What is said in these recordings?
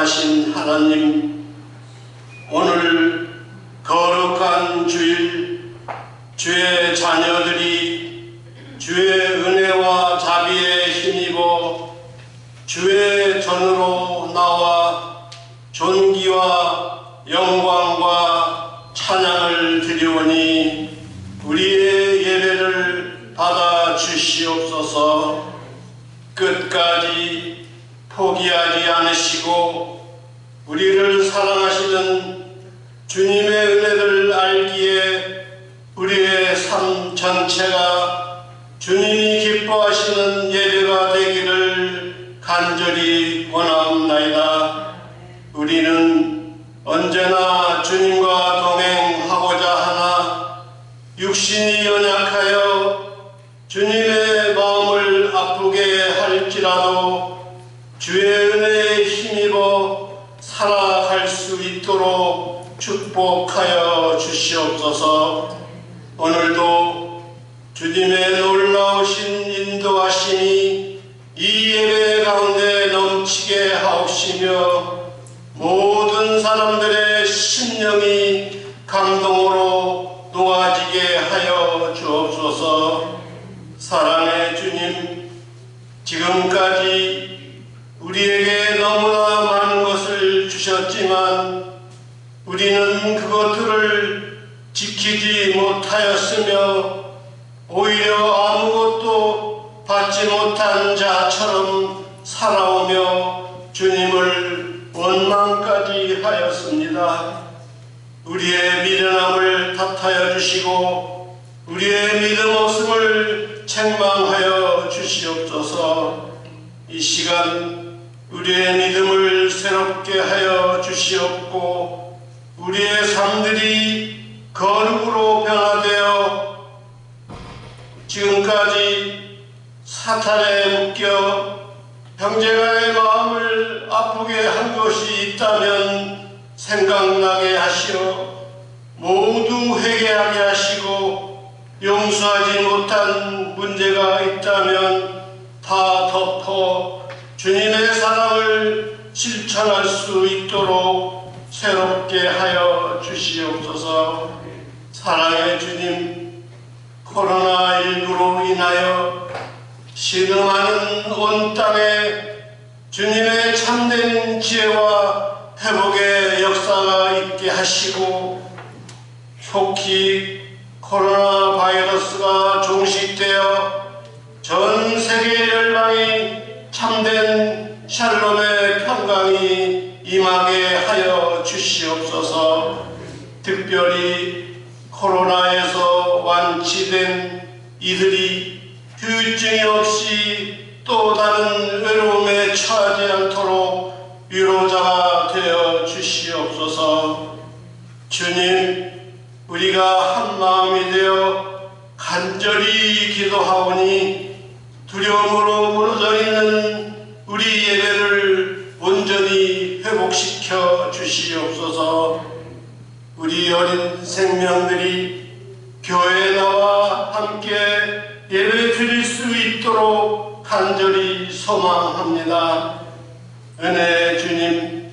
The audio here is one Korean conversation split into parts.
사랑하신 하나님, 오늘 거룩한 주일, 주의 자녀들이 주의 은혜와 자비에 힘입어 주의 전으로 나와 존귀와 영광과 찬양을 드리오니 우리의 예배를 받아 주시옵소서. 끝까지 포기하지 않으시고 우리를 사랑하시는 주님의 은혜를 알기에 우리의 삶 전체가 주님이 기뻐하시는 예배가 되기를 간절히 원하옵나이다. 우리는 언제나 주님과 동행하고자 하나 육신이 연약하여 주님의 마음을 아프게 할지라도 주의 은혜에 힘입어 살아갈 수 있도록 축복하여 주시옵소서. 오늘도 주님의 놀라우신 인도하심이 이 예배 가운데 넘치게 하옵시며 모든 사람들의 심령이 감동으로 놓아지게 하여 주옵소서. 사랑의 주님, 지금까지 우리에게 너무나 많은 것을 주셨지만 우리는 그것들을 지키지 못하였으며 오히려 아무것도 받지 못한 자처럼 살아오며 주님을 원망까지 하였습니다. 우리의 미련함을 탓하여 주시고 우리의 믿음 없음을 책망하여 주시옵소서. 이 시간 우리의 믿음을 새롭게 하여 주시옵고 우리의 삶들이 거룩으로 변화되어 지금까지 사탄에 묶여 형제간의 마음을 아프게 한 것이 있다면 생각나게 하시어 모두 회개하게 하시고 용서하지 못한 문제가 있다면 다 덮어 주님의 사랑을 실천할 수 있도록 새롭게 하여 주시옵소서. 사랑의 주님, 코로나19로 인하여 신음하는 온 땅에 주님의 참된 지혜와 회복의 역사가 있게 하시고 속히 코로나 바이러스가 종식되어 전 세계 열방이 참된 샬롬의 평강이 임하게 하여 주시옵소서. 특별히 코로나에서 완치된 이들이 후유증이 없이 또 다른 외로움에 처하지 않도록 위로자가 되어 주시옵소서. 주님, 우리가 한 마음이 되어 간절히 기도하오니 두려움으로 무너져 있는 우리 예배를 온전히 회복시켜 주시옵소서. 우리 어린 생명들이 교회에 나와 함께 예배 드릴 수 있도록 간절히 소망합니다. 은혜의 주님,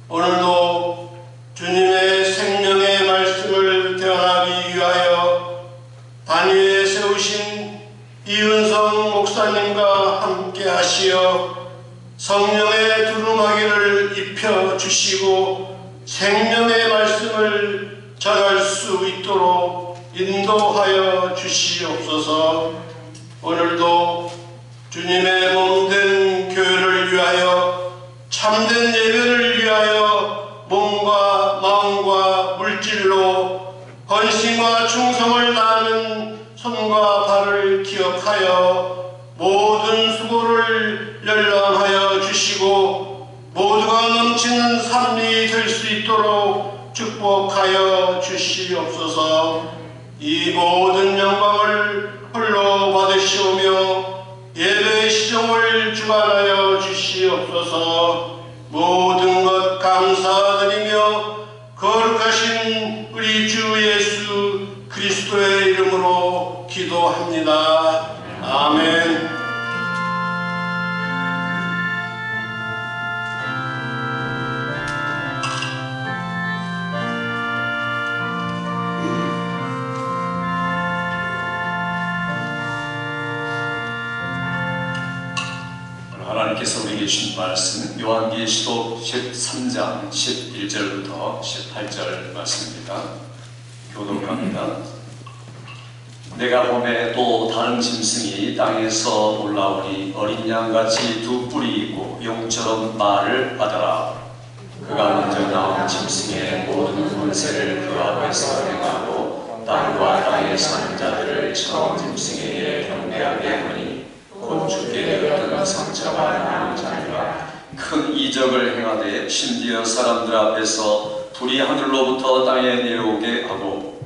오늘도 주님의 생명의 말씀을 대언하기 위하여 단위에 세우신 이은성 목사님과 함께 하시어 성령의 두루마기를 입혀주시고 생명의 말씀을 전할 수 있도록 인도하여 주시옵소서. 오늘도 주님의 몸된 교회를 위하여 참된 예배를 위하여 몸과 마음과 물질로 헌신과 충성을 다하는 손과 발을 기억하여 모든 수고를 열람하여 주시고 모두가 넘치는 삶이 될 수 있도록 축복하여 주시옵소서. 이 모든 영광을 홀로 받으시오며 예배의 시종을 주관하여 주시옵소서. 모든 것 감사드리며 거룩하신 우리 주 예수 그리스도의 이름으로 기도합니다. 아멘. 하나님께서 우리에게 주신 말씀 요한계시록 13장 11절부터 18절 말씀입니다. 교독합니다. 내가 보매 또 다른 짐승이 땅에서 올라오니 어린 양같이 두 뿔이 있고 용처럼 말을 하더라. 그가 먼저 나온 짐승의 모든 권세를 그 앞에서 행하고 땅과 땅에 사는 자들을 처음 짐승에게 경배하게 하니 곧 죽게 되었던 상처가 남은 자니라. 큰 이적을 행하되 심지어 사람들 앞에서 불이 하늘로부터 땅에 내려오게 하고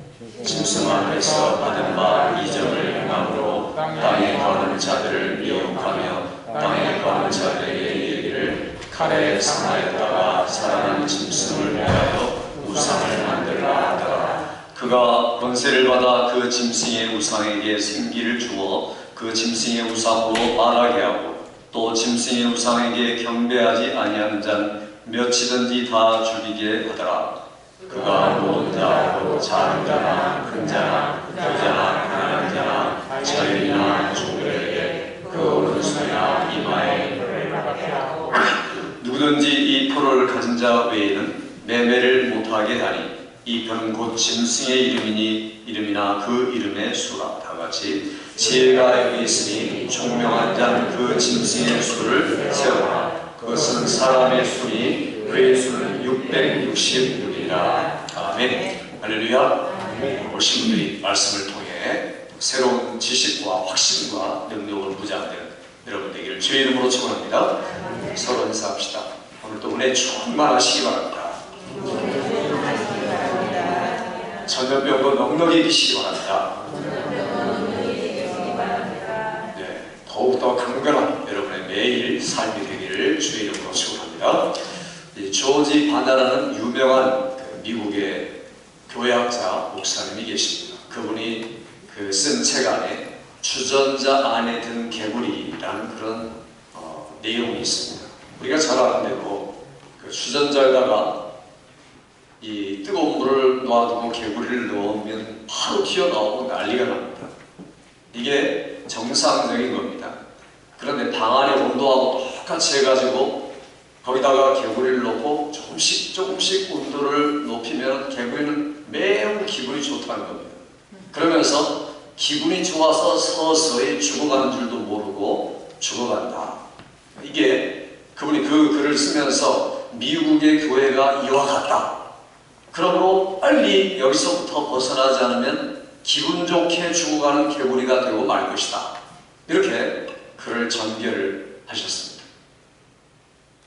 짐승 앞에서 받은 바 이적을 행함으로 땅에 거하는 자들을 미혹하며 땅에 거하는 자들에게 이르기를 칼에 상하였다가 살아난 짐승을 위하여 우상을 만들라 하더라. 그가 권세를 받아 그 짐승의 우상에게 생기를 주어 그 짐승의 우상으로 말하게 하고 또 짐승의 우상에게 경배하지 아니하는 자는 몇이든지 다 죽이게 하더라. 그가 모든 자, 곧 작은 자나 큰 자나 여자나 가난한 자나 자유인이나 종들에게 그 오른손이나 이마에 표를 받게 하고 누구든지 이 표를 가진 자 외에는 매매를 못하게 하니 이 표는 곧 짐승의 이름이나 그 이름의 수라. 다같이 지혜가 여기 있으니 총명한 자는 그 짐승의 수를 세우라. 그것은 사람의 수니 그의 수는 666이라. 아멘. 할렐루야. 오신 분들이 말씀을 통해 새로운 지식과 확신과 능력으로 부장되는 여러분 되기를 주의 이름으로 축원합니다. 서로 인사합시다. 오늘도 은혜 충만하시기 바랍니다. 전염병도 넉넉히 이기시기 바랍니다. 네, 더욱더 강건한 여러분의 매일 삶이 되기를 주의 이름으로 축원합니다. 조지 바나라는 유명한 미국의 교회학자 목사님이 계십니다. 그분이 쓴 책 안에 주전자 안에 든 개구리라는 그런 내용이 있습니다. 우리가 잘 아는 대로 그 주전자에다가 이 뜨거운 물을 놔두고 개구리를 넣으면 바로 튀어나오고 난리가 납니다. 이게 정상적인 겁니다. 그런데 방 안의 온도하고 똑같이 해가지고 거기다가 개구리를 넣고 조금씩 온도를 높이면 개구리는 매우 기분이 좋다는 겁니다. 그러면서 기분이 좋아서 서서히 죽어가는 줄도 모르고 죽어간다. 이게 그분이 그 글을 쓰면서 미국의 교회가 이와 같다. 그러므로 빨리 여기서부터 벗어나지 않으면 기분 좋게 죽어가는 개구리가 되고 말 것이다. 이렇게 글을 전개를 하셨습니다.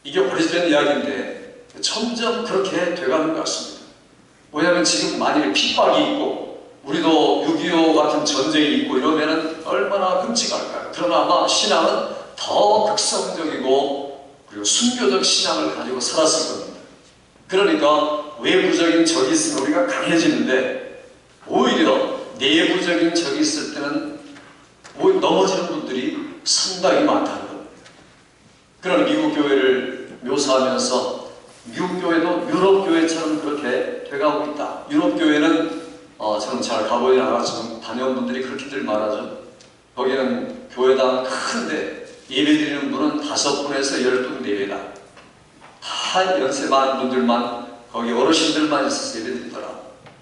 이게 오래전 이야기인데 점점 그렇게 돼가는 것 같습니다. 왜냐하면 지금 만일 핍박이 있고 우리도 6.25 같은 전쟁이 있고 이러면 얼마나 끔찍할까요? 그러나 아마 신앙은 더 극성적이고 그리고 순교적 신앙을 가지고 살았을 겁니다. 그러니까 외부적인 적이 있으면 우리가 강해지는데 오히려 내부적인 적이 있을 때는 오히려 넘어지는 분들이 상당히 많다는 겁니다. 그런 미국 교회를 묘사하면서 미국 교회도 유럽 교회처럼 그렇게 돼가고 있다. 유럽 교회는 저는 잘 가보지 않았지만 다녀온 분들이 그렇게들 말하죠. 거기는 교회당 큰데 예배드리는 분은 5분에서 10분 내외다. 다 연세 많은 분들만 거기 어르신들만 있어서 예배드리더라.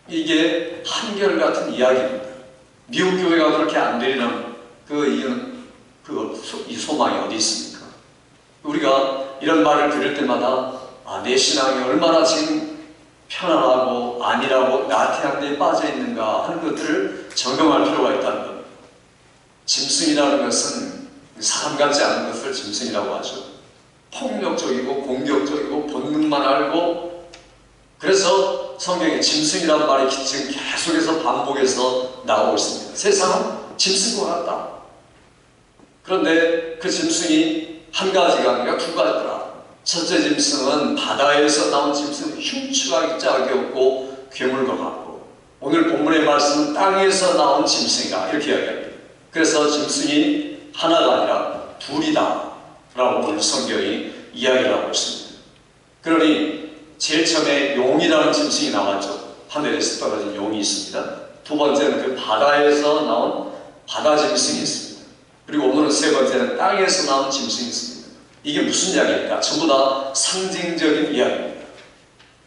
이게 한결같은 이야기입니다. 미국 교회가 그렇게 안 되리는 그 이유는 이 소망이 어디 있습니까? 우리가 이런 말을 들을 때마다 내 신앙이 얼마나 지금 편안하고 안일하고 나태한 데 빠져 있는가 하는 것들을 적용할 필요가 있다는 겁니다. 짐승이라는 것은 사람 같지 않은 것을 짐승이라고 하죠. 폭력적이고 공격적이고 본능만 알고, 그래서 성경에 짐승이라는 말이 지금 계속해서 반복해서 나오고 있습니다. 세상은 짐승과 같다. 그런데 그 짐승이 한 가지가 아니라 두 가지더라. 첫째 짐승은 바다에서 나온 짐승은 흉측하기 짝이 없고 괴물과 같고, 오늘 본문의 말씀은 땅에서 나온 짐승이다 이렇게 이야기합니다. 그래서 짐승이 하나가 아니라 둘이다 라고 오늘 성경이 이야기를 하고 있습니다. 그러니 제일 처음에 용이라는 짐승이 나왔죠. 하늘에서 떨어진 용이 있습니다. 두 번째는 그 바다에서 나온 바다 짐승이 있습니다. 그리고 오늘은 세 번째는 땅에서 나온 짐승이 있습니다. 이게 무슨 이야기입니까? 전부 다 상징적인 이야기입니다.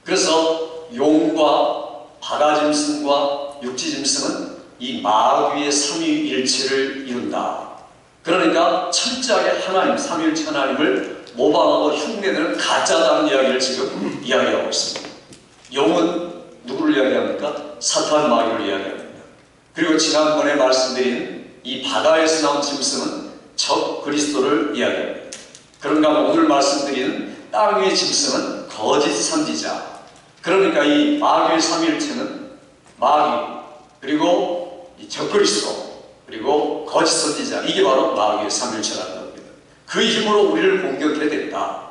그래서 용과 바다짐승과 육지짐승은 이 마귀의 삼위일체를 이룬다. 그러니까 철저하게 하나님, 삼위일체 하나님을 모방하고 흉내내는 가짜다는 이야기를 지금 이야기하고 있습니다. 용은 누구를 이야기합니까? 사탄 마귀를 이야기합니다. 그리고 지난번에 말씀드린 이 바다에서 나온 짐승은 적 그리스도를 이야기합니다. 그런가 하면 오늘 말씀드리는 땅 위의 짐승은 거짓 선지자. 그러니까 이 마귀의 삼위일체는 마귀, 그리고 이 적그리스도, 그리고 거짓 선지자, 이게 바로 마귀의 삼위일체라는 겁니다. 그 힘으로 우리를 공격해야 된다.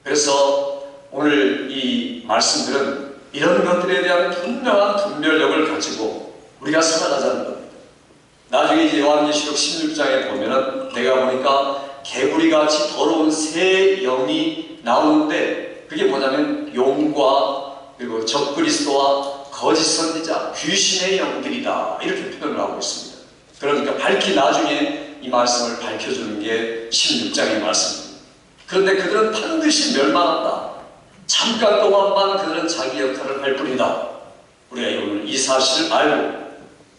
그래서 오늘 이 말씀들은 이런 것들에 대한 분명한 분별력을 가지고 우리가 살아가자는 겁니다. 나중에 이제 요한계시록 16장에 보면은 내가 보니까 개구리같이 더러운 새 영이 나오는데 그게 뭐냐면 용과 그리고 적그리스도와 거짓 선지자, 귀신의 영들이다, 이렇게 표현을 하고 있습니다. 그러니까 밝히 나중에 이 말씀을 밝혀주는 게 16장의 말씀입니다. 그런데 그들은 반드시 멸망한다. 잠깐 동안만 그들은 자기 역할을 할 뿐이다. 우리가 오늘 이 사실을 알고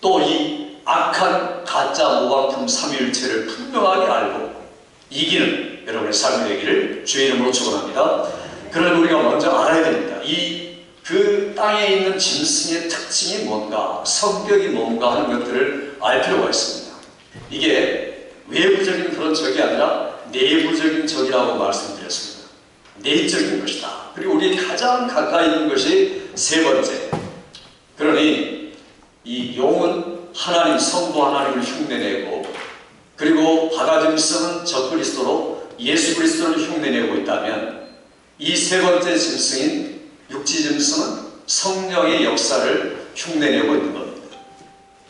또 이 악한 가짜 모방품 삼위일체를 분명하게 알고 이기는 여러분의 삶이 되기를 주의 이름으로 축원합니다. 그러나 우리가 먼저 알아야 됩니다. 그 땅에 있는 짐승의 특징이 뭔가, 성격이 뭔가 하는 것들을 알 필요가 있습니다. 이게 외부적인 그런 적이 아니라 내부적인 적이라고 말씀드렸습니다. 내적인 것이다. 그리고 우리 가장 가까이 있는 것이 세 번째. 그러니 이 용은 하나님, 성부 하나님을 흉내내고, 그리고 바다짐승은 적그리스도로 예수 그리스도를 흉내내고 있다면, 이 세 번째 짐승인 육지짐승은 성령의 역사를 흉내내고 있는 겁니다.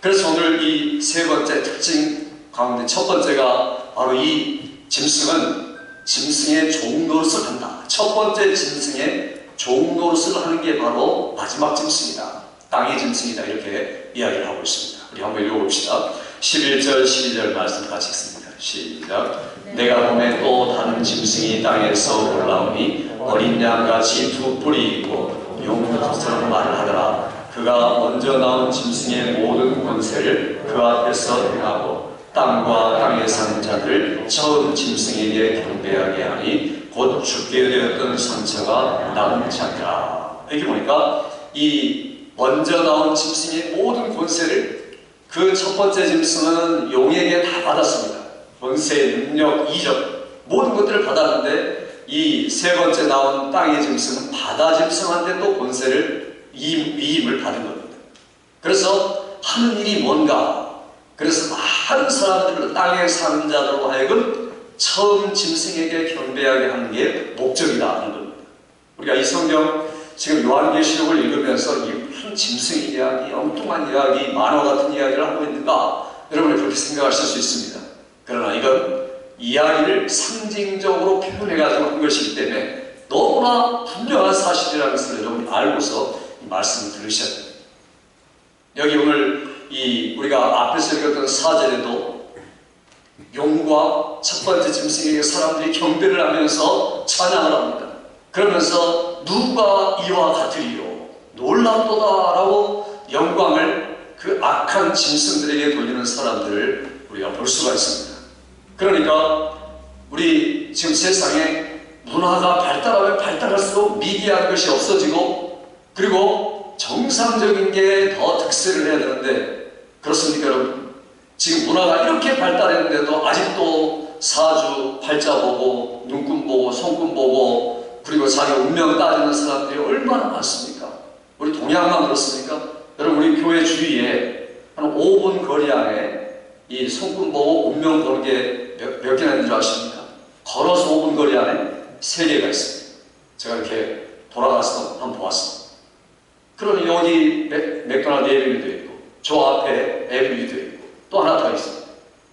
그래서 오늘 이 세 번째 특징 가운데 첫 번째가 바로 이 짐승은 짐승의 종노릇을 한다. 첫 번째 짐승의 종노릇을 하는 게 바로 마지막 짐승이다. 땅의 짐승이다. 이렇게 이야기를 하고 있습니다. 우리 한번 읽어봅시다. 11절, 12절 말씀 같이 읽습니다. 시작. 내가 보매 또 다른 짐승이 땅에서 올라오니 어린 양같이 두 뿔이 있고 용처럼 말을 하더라. 그가 먼저 나온 짐승의 모든 권세를 그 앞에서 행하고 땅과 땅에 사는 자들 처음 짐승에게 경배하게 하니 곧 죽게 되었던 상처가 남지 않더라. 여기 보니까 이 먼저 나온 짐승의 모든 권세를 그 첫 번째 짐승은 용에게 다 받았습니다. 권세, 능력, 이적 모든 것들을 받았는데 이 세 번째 나온 땅의 짐승은 바다 짐승한테 또 권세를 위임을 받은 겁니다. 그래서 하는 일이 뭔가, 그래서 많은 사람들을 땅에 사는 자들로 하여금 처음 짐승에게 경배하게 하는 게 목적이다 하는 겁니다. 우리가 이 성경 지금 요한계시록을 읽으면서 이 무슨 짐승 이야기, 엉뚱한 이야기, 만화 같은 이야기를 하고 있는가, 여러분이 그렇게 생각하실 수 있습니다. 그러나 이건 이야기를 상징적으로 표현해가지고 한 것이기 때문에 너무나 분명한 사실이라는 것을 여러분이 알고서 이 말씀을 들으셔야 됩니다. 여기 오늘 우리가 앞에서 읽었던 4절에도 용과 첫 번째 짐승에게 사람들이 경배를 하면서 찬양을 합니다. 그러면서 누가 이와 같으리요 놀랍도다 라고 영광을 그 악한 짐승들에게 돌리는 사람들을 우리가 볼 수가 있습니다. 그러니까 우리 지금 세상에 문화가 발달하면 발달할수록 미개한 것이 없어지고, 그리고 정상적인 게 더 득세를 해야 되는데, 그렇습니까 여러분? 지금 문화가 이렇게 발달했는데도 아직도 사주, 팔자 보고, 눈금 보고, 손금 보고, 그리고 자기 운명 따지는 사람들이 얼마나 많습니까? 우리 동양만 그렇습니까? 여러분, 우리 교회 주위에 한 5분 거리 안에 이 손금 보고 운명 보는 게 몇 개나 있는 줄 아십니까? 걸어서 5분 거리 안에 3개가 있습니다. 제가 이렇게 돌아가서 한번 보았습니다. 그러니 여기 맥도날드 에비뉴도 있고, 저 앞에 에비뉴도 있고, 또 하나 더 있습니다.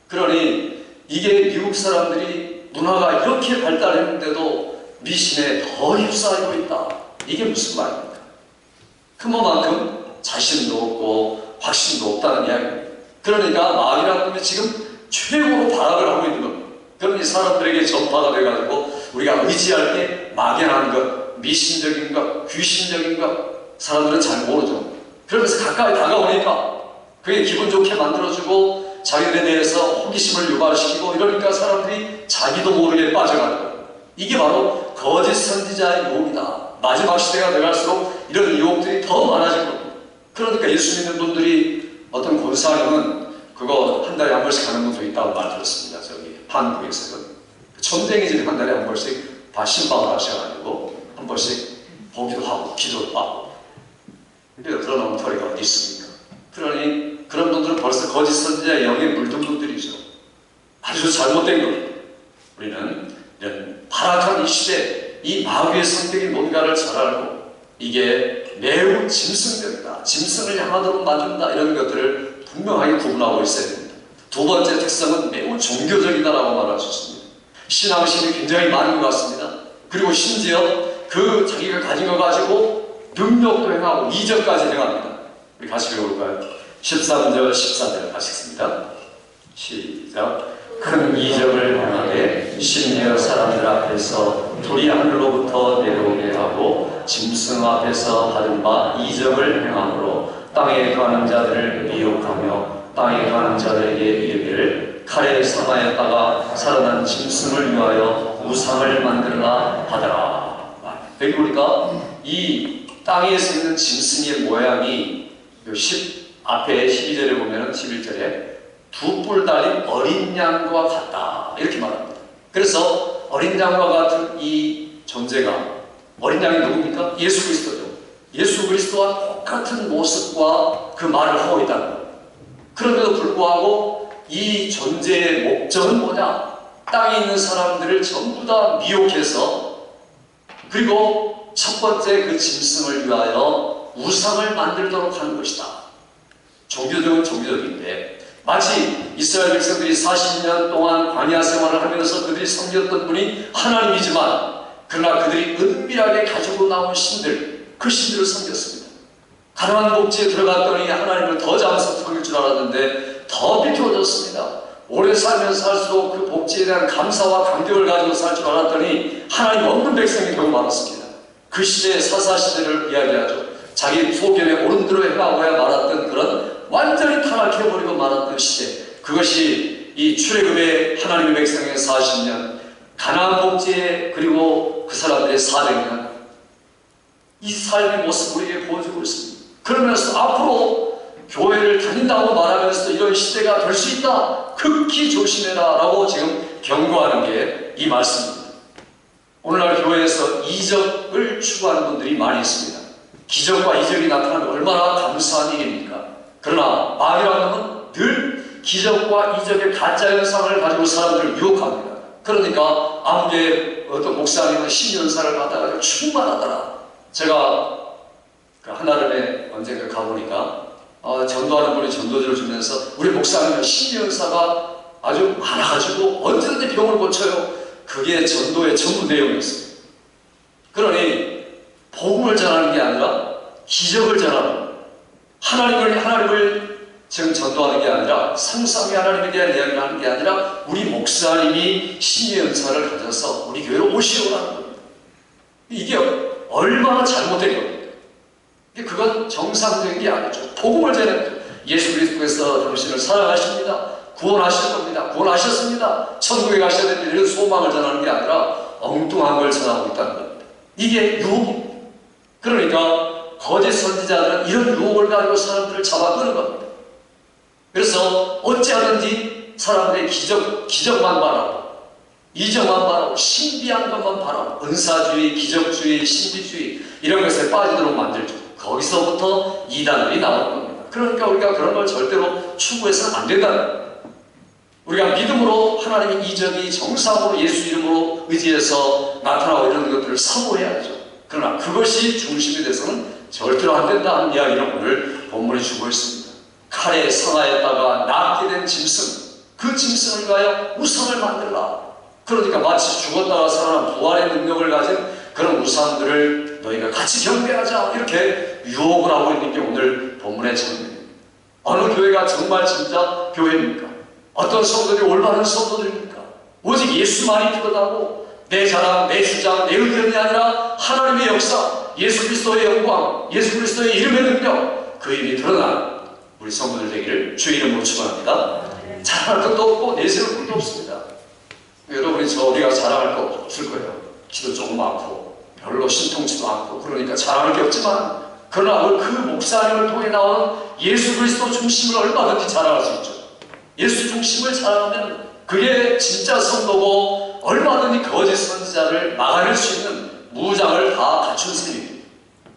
그러니 이게 미국 사람들이 문화가 이렇게 발달했는데도 미신에 더 휩싸이고 있다. 이게 무슨 말입니까? 그만큼 자신도 없고 확신도 없다는 이야기입니다. 그러니까 마귀라는 놈이 지금 최고로 발악을 하고 있는 겁니다. 그럼 이 사람들에게 전파가 돼가지고 우리가 의지할 게 막연한 것, 미신적인 것, 귀신적인 것 사람들은 잘 모르죠. 그러면서 가까이 다가오니까 그게 기분 좋게 만들어주고 자기들에 대해서 호기심을 유발시키고 이러니까 사람들이 자기도 모르게 빠져가는 거예요. 이게 바로 거짓 선지자의 유혹이다. 마지막 시대가 돼갈수록 이런 유혹들이 더 많아질 겁니다. 그러니까 예수 믿는 분들이 어떤 권사님은 그거 한 달에 한 번씩 하는 분도 있다고 말 들었습니다. 저기 한국에서는 천댕이들이 한 달에 한 번씩 신방을 하셔가지고 한 번씩 보기도 하고 기도도 하고. 근데 그런 엉터리가 어디 있습니까? 그러니 그런 분들은 벌써 거짓 선지자의 영에 물든 분들이죠. 아주 잘못된 겁니다. 우리는 이런 파락한 이 시대, 이 마귀의 성격이 뭔가를 잘 알고 이게 매우 짐승적이다, 짐승을 향하도록 만든다, 이런 것들을 분명하게 구분하고 있어야 됩니다. 두 번째 특성은 매우 종교적이다라고 말할 수 있습니다. 신앙심이 굉장히 많은 것 같습니다. 그리고 심지어 그 자기가 가진 거 가지고 능력도 행하고 이적까지 행합니다. 우리 같이 배워볼까요? 13절, 14절 같이 읽습니다. 시작. 큰 이적을 행하되 심지어 사람들 앞에서 불이 하늘로부터 내려오게 하고 짐승 앞에서 받은 바 이적을 행함으로 땅에 가는 자들을 미혹하며 땅에 가는 자들에게 이르기를 칼에 상하였다가 살아난 짐승을 위하여 우상을 만들라 하더라. 여기 보니까 이 땅에서 있는 짐승의 모양이 앞에 12절에 보면 11절에 두 뿔 달린 어린 양과 같다 이렇게 말합니다. 그래서 어린 양과 같은 이 존재가, 어린 양이 누굽니까? 예수 그리스도죠. 예수 그리스도와 똑같은 모습과 그 말을 하고 있다는 거예요. 그런데도 불구하고 이 존재의 목적은 뭐냐? 땅에 있는 사람들을 전부 다 미혹해서, 그리고 첫 번째 그 짐승을 위하여 우상을 만들도록 하는 것이다. 종교적은 종교적인데 마치 이스라엘 백성들이 40년 동안 광야 생활을 하면서 그들이 섬겼던 분이 하나님이지만 그러나 그들이 은밀하게 가지고 나온 신들, 그 신들을 섬겼습니다. 가나안 복지에 들어갔더니 하나님을 더 잘해서 섬길 줄 알았는데 더 비켜졌습니다. 오래 살면서 살수록 그 복지에 대한 감사와 감격을 가지고 살 줄 알았더니 하나님 없는 백성이 너무 많았습니다. 그 시대의 사사시대를 이야기하죠. 자기 소견에 옳은 대로 행하고야 말았던 그런 완전히 타락해버리고 말았던 시대, 그것이 이 출애굽의 하나님의 백성의 40년, 가나안 복지에 그리고 그 사람들의 400년, 이 삶의 모습을 우리에게 보여주고 있습니다. 그러면서 앞으로 교회를 다닌다고 말하면서도 이런 시대가 될 수 있다, 극히 조심해라 라고 지금 경고하는 게 이 말씀입니다. 오늘날 교회에서 이적을 추구하는 분들이 많이 있습니다. 기적과 이적이 나타나면 얼마나 감사한 일입니까? 그러나 마귀라는 놈은 늘 기적과 이적의 가짜 현상을 가지고 사람들을 유혹합니다. 그러니까 아무개 어떤 목사님은 신연사를 받아가지고 충만하더라. 제가 그 한아름에 언젠가 가보니까 전도하는 분이 전도지를 주면서 우리 목사님은 신연사가 아주 많아가지고 언제든지 병을 고쳐요. 그게 전도의 전부 내용이었습니다. 그러니 복음을 전하는 게 아니라 기적을 전하는 거예요. 하나님을 지금 전도하는 게 아니라 상상의 하나님에 대한 이야기를 하는 게 아니라 우리 목사님이 신의 은사를 가져서 우리 교회로 오시오라는 겁니다. 이게 얼마나 잘못된 겁니까? 그건 정상적인 게 아니죠. 복음을 전하는 거죠. 예수 그리스도께서 당신을 사랑하십니다. 구원하실 겁니다. 구원하셨습니다. 천국에 가셔야 됩니다. 이런 소망을 전하는 게 아니라 엉뚱한 걸 전하고 있다는 겁니다. 이게 유혹입니다. 그러니까 거짓 선지자들은 이런 유혹을 가지고 사람들을 잡아끄는 겁니다. 그래서 어찌하든지 사람들의 기적만 바라고, 이적만 바라고, 신비한 것만 바라고, 은사주의, 기적주의, 신비주의 이런 것에 빠지도록 만들죠. 거기서부터 이단들이 나오는 겁니다. 그러니까 우리가 그런 걸 절대로 추구해서는 안 된다는 겁니다. 우리가 믿음으로 하나님의 이적이 정상으로 예수 이름으로 의지해서 나타나고 이런 것들을 사모해야죠. 그러나 그것이 중심이 돼서는 절대로 안 된다는 이야기를 오늘 본문이 주고 있습니다. 칼에 상하였다가 낫게 된 짐승, 그 짐승을 위하여 우상을 만들라. 그러니까 마치 죽었다가 살아난 부활의 능력을 가진 그런 우상들을 너희가 같이 경배하자, 이렇게 유혹을 하고 있는 게 오늘 본문의 장면입니다. 어느 교회가 정말 진짜 교회입니까? 어떤 성도들이 올바른 성도들입니까? 오직 예수만이 드러나고 내 자랑, 내 주장, 내 의견이 아니라 하나님의 역사, 예수 그리스도의 영광, 예수 그리스도의 이름의 능력, 그 이름이 드러난 우리 성도들 되기를 주의 이름으로 축원합니다. 자랑할 것도 없고 내세울 것도 없습니다. 여러분이 저 어디가 자랑할 거 없을 거예요. 키도 조금 많고 별로 신통치도 않고 그러니까 자랑할 게 없지만, 그러나 그 목사님을 통해 나온 예수 그리스도 중심을 얼마든지 자랑할 수 있죠. 예수 중심을 자랑하면 그게 진짜 성도고 얼마든지 거짓 선지자를 막아낼 수 있는 무장을 다 갖춘 셈입니다.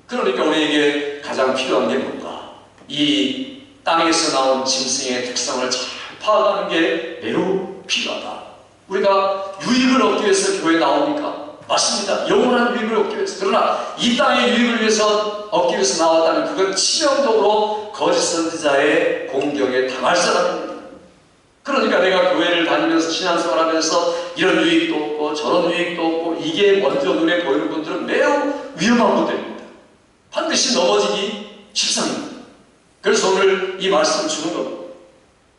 그러니까 우리에게 가장 필요한 게 뭔가? 이 땅에서 나온 짐승의 특성을 잘 파악하는 게 매우 필요하다. 우리가 유익을 얻기 위해서 교회에 나옵니까? 맞습니다. 영원한 유익을 얻기 위해서. 그러나 이 땅의 유익을 위해서 얻기 위해서 나왔다면 그건 치명적으로 거짓 선지자의 공격에 당할 사람입니다. 그러니까 내가 교회를 다니면서 신앙생활하면서 이런 유익도 없고 저런 유익도 없고 이게 먼저 눈에 보이는 분들은 매우 위험한 분들입니다. 반드시 넘어지기 십상입니다. 그래서 오늘 이 말씀을 주는 겁니다.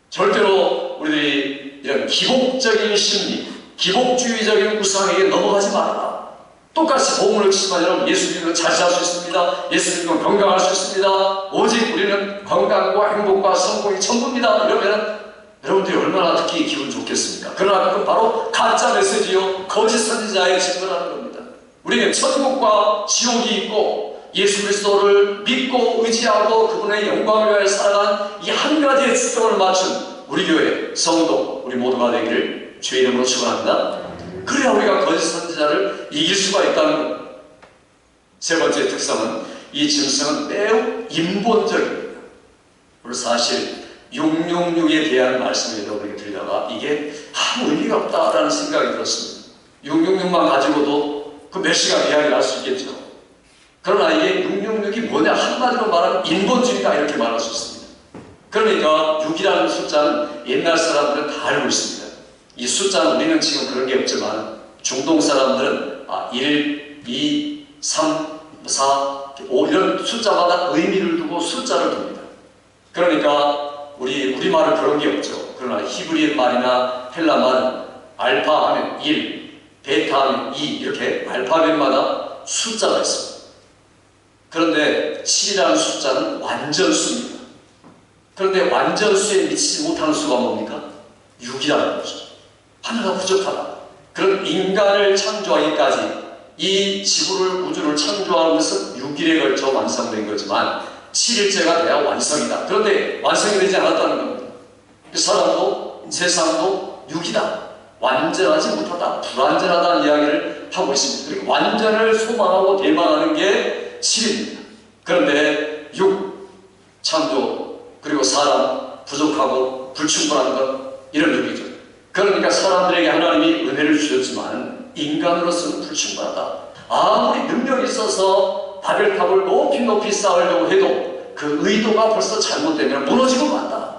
절대로 우리들이 이런 기복적인 심리, 기복주의적인 우상에게 넘어가지 말아라. 똑같이 복음을 듣지만 여러분, 예수 믿으면 잘 살 수 있습니다. 예수 믿으면 건강할 수 있습니다. 오직 우리는 건강과 행복과 성공이 전부입니다. 이러면 여러분들이 얼마나 듣기 기분 좋겠습니까? 그러나 그건 바로 가짜 메시지요, 거짓 선지자의 증거라는 겁니다. 우리는 천국과 지옥이 있고 예수 그리스도를 믿고 의지하고 그분의 영광을 위하여 살아간 이 한 가지의 초점을 맞춘 우리 교회 성도 우리 모두가 되기를 주의 이름으로 축원합니다. 그래야 우리가 거짓 선지자를 이길 수가 있다는 겁니다. 세 번째 특성은 이 짐승은 매우 인본적입니다. 그리고 사실 666에 대한 말씀을 여러분에게 드리다가 이게 아무 의미가 없다라는 생각이 들었습니다. 666만 가지고도 그 몇 시간 이야기를 할 수 있겠죠. 그러나 이게 666이 뭐냐, 한마디로 말하면 인본주의다 이렇게 말할 수 있습니다. 그러니까 6이라는 숫자는 옛날 사람들은 다 알고 있습니다. 이 숫자는 우리는 지금 그런 게 없지만 중동 사람들은 1, 2, 3, 4, 5 이런 숫자마다 의미를 두고 숫자를 둡니다. 그러니까 우리말은 그런 게 없죠. 그러나 히브리 말이나 헬라 말은 알파 하면 1, 베타 하면 2 이렇게 알파벳마다 숫자가 있습니다. 그런데 7이라는 숫자는 완전수입니다. 그런데 완전수에 미치지 못하는 수가 뭡니까? 6이라는 거죠. 하나가 부족하다. 그런 인간을 창조하기까지 이 지구를, 우주를 창조하는 것은 6일에 걸쳐 완성된 거지만 7일째가 돼야 완성이다. 그런데 완성이 되지 않았다는 겁니다. 사람도 세상도 6이다. 완전하지 못하다. 불완전하다는 이야기를 하고 있습니다. 그리고 완전을 소망하고 대망하는 게 7입니다. 그런데 6, 창조, 그리고 사람, 부족하고 불충분한 것, 이런 의미죠. 그러니까 사람들에게 하나님이 은혜를 주셨지만 인간으로서는 불충분하다. 아무리 능력이 있어서 바벨탑을 높이 쌓으려고 해도 그 의도가 벌써 잘못되면 무너지고 만다.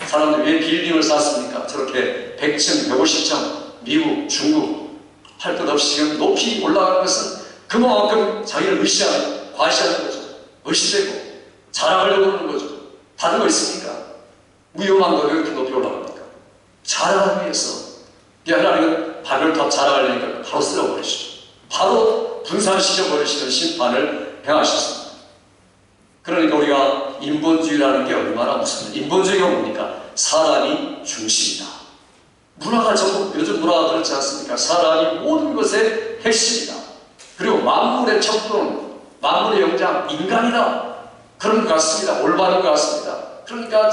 사람들이 왜 빌딩을 쌓습니까? 저렇게 100층, 150층, 미국, 중국 할 것 없이 지금 높이 올라가는 것은 그만큼 자기를 의시하는, 과시하는 거죠. 의시되고 자랑하려고 하는 거죠. 다른 거 있습니까? 위험한 거 왜 이렇게 높이 올라갑니까? 자랑하기 위해서. 하나님은 바벨탑 자랑하려니까 바로 쓸어버리시죠. 바로 분산시켜버리시는 심판을 행하셨습니다. 그러니까 우리가 인본주의라는 게 얼마나 무섭냐. 인본주의가 뭡니까? 사람이 중심이다. 문화가 전부, 요즘 문화가 그렇지 않습니까? 사람이 모든 것의 핵심이다. 그리고 만물의 척도는, 만물의 영장, 인간이다. 그런 것 같습니다. 올바른 것 같습니다. 그러니까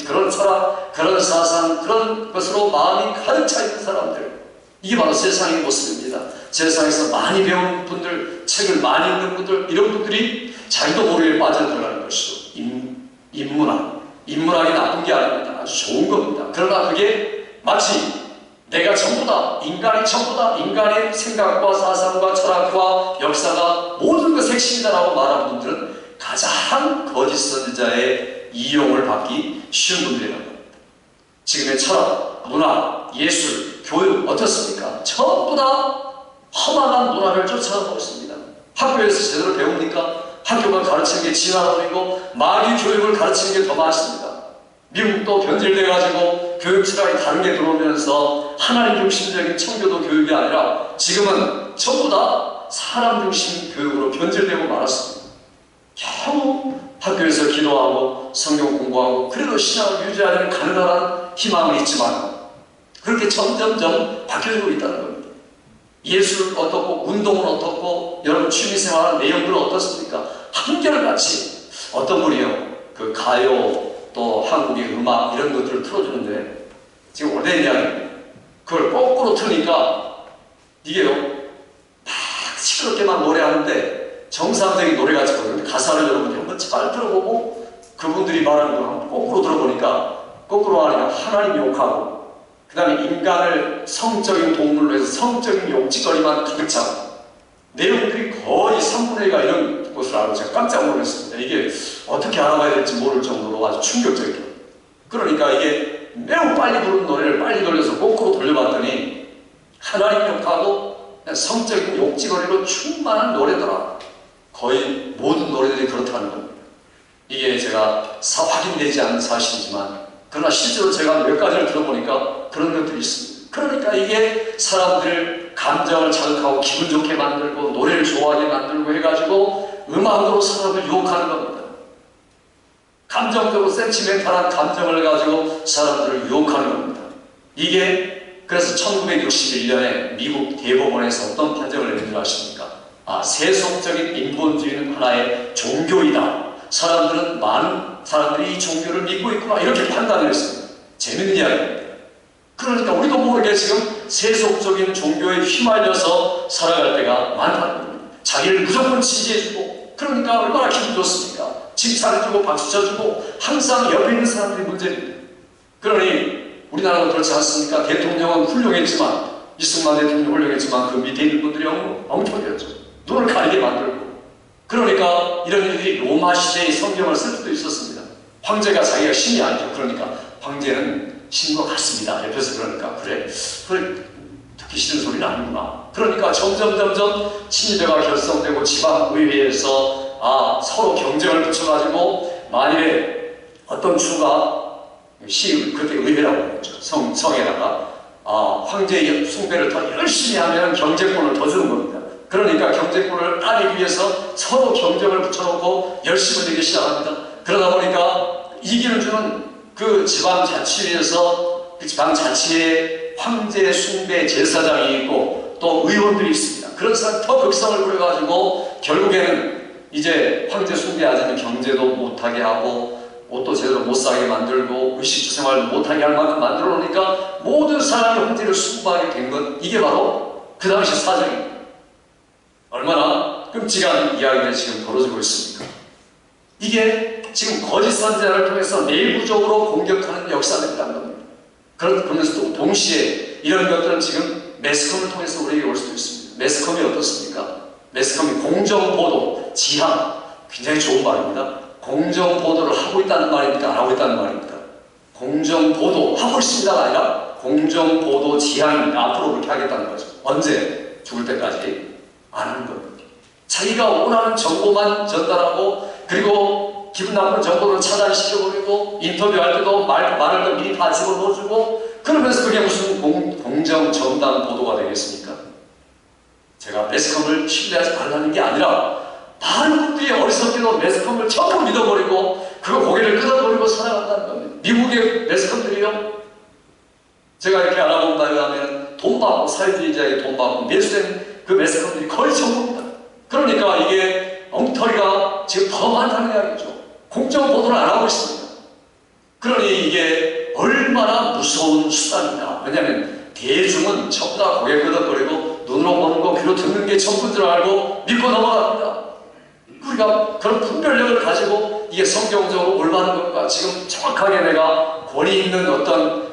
그런 철학, 그런 사상, 그런 것으로 마음이 가득 차 있는 사람들, 이게 바로 세상의 모습입니다. 세상에서 많이 배운 분들, 책을 많이 읽는 분들, 이런 분들이 자기도 모르게 빠져들어가는 것이죠. 인문학이 나쁜 게 아닙니다. 아주 좋은 겁니다. 그러나 그게 마치 내가 전부다, 인간이 전부다, 인간의 생각과 사상과 철학과 역사가 모든 것의 핵심이다라고 말하는 분들은 가장 거짓 선지자의 이용을 받기 쉬운 분들이라는 겁니다. 지금의 철학, 문화, 예술, 교육 어떻습니까? 전부 다 험악한 문화를 쫓아가고 있습니다. 학교에서 제대로 배웁니까? 학교가 가르치는 게 진화론이고 마귀 교육을 가르치는 게 더 많습니다. 미국도 변질돼가지고 교육 철학이 다르게 들어오면서 하나님 중심적인 청교도 교육이 아니라 지금은 전부 다 사람 중심 교육으로 변질되고 말았습니다. 겨우 학교에서 기도하고 성경 공부하고 그래도 신앙을 유지하려는 가느다란 희망은 있지만 그렇게 점점점 바뀌어지고 있다는 겁니다. 예술은 어떻고 운동은 어떻고 여러분 취미생활 내용들은 어떻습니까? 한결같이 어떤 분이요 그 가요 또 한국의 음악 이런 것들을 틀어주는데 지금 오래된 이야기입니다. 그걸 거꾸로 틀으니까 이게요 막 시끄럽게만 노래하는데 정상적인 노래 같이 보이는데 가사를 여러분들이 한번 잘 들어보고 그분들이 말하는 거 한번 거꾸로 들어보니까 거꾸로 하니까 하나님 욕하고 그 다음에 인간을 성적인 동물로 해서 성적인 욕짓거리만 가득 차고 내용들이 거의 3분의 1가 이런 것을 알고 제가 깜짝 놀랐습니다. 이게 어떻게 알아봐야 될지 모를 정도로 아주 충격적이에요. 그러니까 이게 매우 빨리 부르는 노래를 빨리 돌려서 거꾸로 돌려봤더니 하나님 욕하고 성적인 욕짓거리로 충만한 노래더라. 거의 모든 노래들이 그렇다는 겁니다. 이게 제가 확인되지 않은 사실이지만 그러나 실제로 제가 몇 가지를 들어보니까 그런 것들이 있습니다. 그러니까 이게 사람들을 감정을 자극하고 기분 좋게 만들고 노래를 좋아하게 만들고 해가지고 음악으로 사람을 유혹하는 겁니다. 감정적으로 센티멘탈한 감정을 가지고 사람들을 유혹하는 겁니다. 이게 그래서 1961년에 미국 대법원에서 어떤 판정을 내린 줄 아십니까? 세속적인 인본주의는 하나의 종교이다. 많은 사람들이 이 종교를 믿고 있구나 이렇게 판단을 했습니다. 재밌는 이야기입니다. 그러니까 우리도 모르게 지금 세속적인 종교에 휘말려서 살아갈 때가 많다는 겁니다. 자기를 무조건 지지해주고 그러니까 얼마나 기분 좋습니까? 칭찬해주고 박수 쳐주고 항상 옆에 있는 사람들이 문제입니다. 그러니 우리나라도 그렇지 않습니까? 대통령은 훌륭했지만 이승만 대통령 훌륭했지만 그 밑에 있는 분들이 엉터리였죠. 눈을 가리게 만들고 그러니까 이런 일들이 로마 시대의 성경을 쓸 수도 있었습니다. 황제가 자기가 신이 아니죠. 그러니까 황제는 신과 같습니다. 옆에서 그러니까 그래 듣기 싫은 소리는 아니구나. 그러니까 점점 친위대가 결성되고 지방의회에서 서로 경쟁을 붙여가지고 만일에 어떤 추가 그때 의회라고 했죠. 성에다가 황제의 숭배를 더 열심히 하면 경제권을 더 주는 겁니다. 그러니까 경제권을 따내기 위해서 서로 경쟁을 붙여놓고 열심히 되기 시작합니다. 그러다 보니까 이기는 주는 그 지방자치위에서 그 지방자치에 황제 숭배 제사장이 있고 또 의원들이 있습니다. 그런 사람 더 극성을 부려가지고 결국에는 이제 황제 숭배하지 않으면 경제도 못하게 하고 옷도 제대로 못 사게 만들고 의식주 생활도 못하게 할 만큼 만들어 놓으니까 모든 사람이 황제를 숭배하게 된 것 이게 바로 그 당시 사정입니다. 얼마나 끔찍한 이야기가 지금 벌어지고 있습니까? 이게 지금 거짓 선지자를 통해서 내부적으로 공격하는 역사가 있다는 겁니다. 그러면서 또 동시에 이런 것들은 지금 매스컴을 통해서 우리에게 올 수도 있습니다. 매스컴이 어떻습니까? 매스컴이 공정보도, 지향 굉장히 좋은 말입니다. 공정보도를 하고 있다는 말입니까? 안 하고 있다는 말입니까? 공정보도 하고 있습니다가 아니라 공정보도 지향입니다. 앞으로 그렇게 하겠다는 거죠. 언제? 죽을 때까지 안 하는 겁니다. 자기가 원하는 정보만 전달하고 그리고 기분 나쁜 정보를 차단시켜버리고 인터뷰할 때도 말을 더 미리 다 집어넣어주고 그러면서 그게 무슨 공정 정당 보도가 되겠습니까? 제가 매스컴을 신뢰하지 말라는 게 아니라 많은 분들이 어리석게도 매스컴을 전부 믿어버리고 그거 고개를 끄덕거리고 살아간다는 겁니다. 미국의 매스컴들이요 제가 이렇게 알아본다 하면 돈 받고 사회주의자에게 돈 받고 매수된 그 매스컴들이 거의 전부입니다. 그러니까 이게 엉터리가 지금 더 많다는 이야기죠. 공정 보도를 안 하고 있습니다. 그러니 이게 얼마나 무서운 수단이다. 왜냐하면 대중은 전부 다 고개 끄덕거리고 눈으로 보는 거 귀로 듣는 게 전부인 줄 알고 믿고 넘어갑니다. 우리가 그런 분별력을 가지고 이게 성경적으로 올바른 것과 지금 정확하게 내가 권위 있는 어떤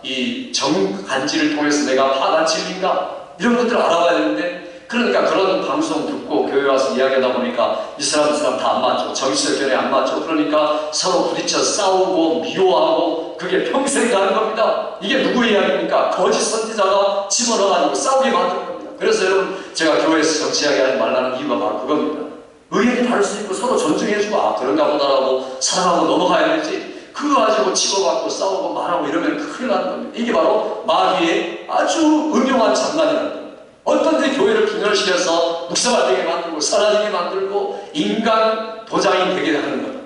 이 정간지를 통해서 내가 파악한 진리인가 이런 것들을 알아봐야 되는데 그러니까 그런 방송 듣고 교회 와서 이야기하다 보니까 이 사람 다 안 맞죠. 정치적 견해 안 맞죠. 그러니까 서로 부딪혀 싸우고 미워하고 그게 평생 가는 겁니다. 이게 누구 이야기입니까? 거짓 선지자가 집어넣어가지고 싸우게 만드는 겁니다. 그래서 여러분 제가 교회에서 정치 이야기하지 말라는 이유가 바로 그겁니다. 의견이 다를 수 있고 서로 존중해주고 그런가 보다라고 사랑하고 넘어가야 되지 그거 가지고 치고받고 싸우고 말하고 이러면 큰일 나는 겁니다. 이게 바로 마귀의 아주 음흉한 장난이라는 겁니다. 어떤 데 교회를 분열시켜서 묵사가 되게 만들고 사라지게 만들고 인간 도장이 되게 하는 것.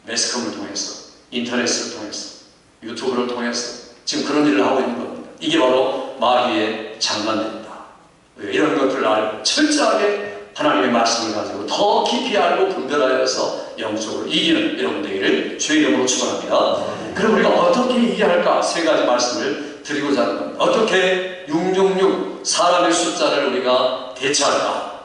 매스컴을 통해서, 인터넷을 통해서, 유튜브를 통해서 지금 그런 일을 하고 있는 겁니다. 이게 바로 마귀의 장난입니다. 이런 것들을 알고 철저하게 하나님의 말씀을 가지고 더 깊이 알고 분별하여서 영적으로 이기는 여러분 되기를 주의 이름으로 축원합니다. 그럼 우리가 어떻게 이겨야 할까? 세 가지 말씀을 드리고자 하는 겁니다. 어떻게 666 사람의 숫자를 우리가 대처할까?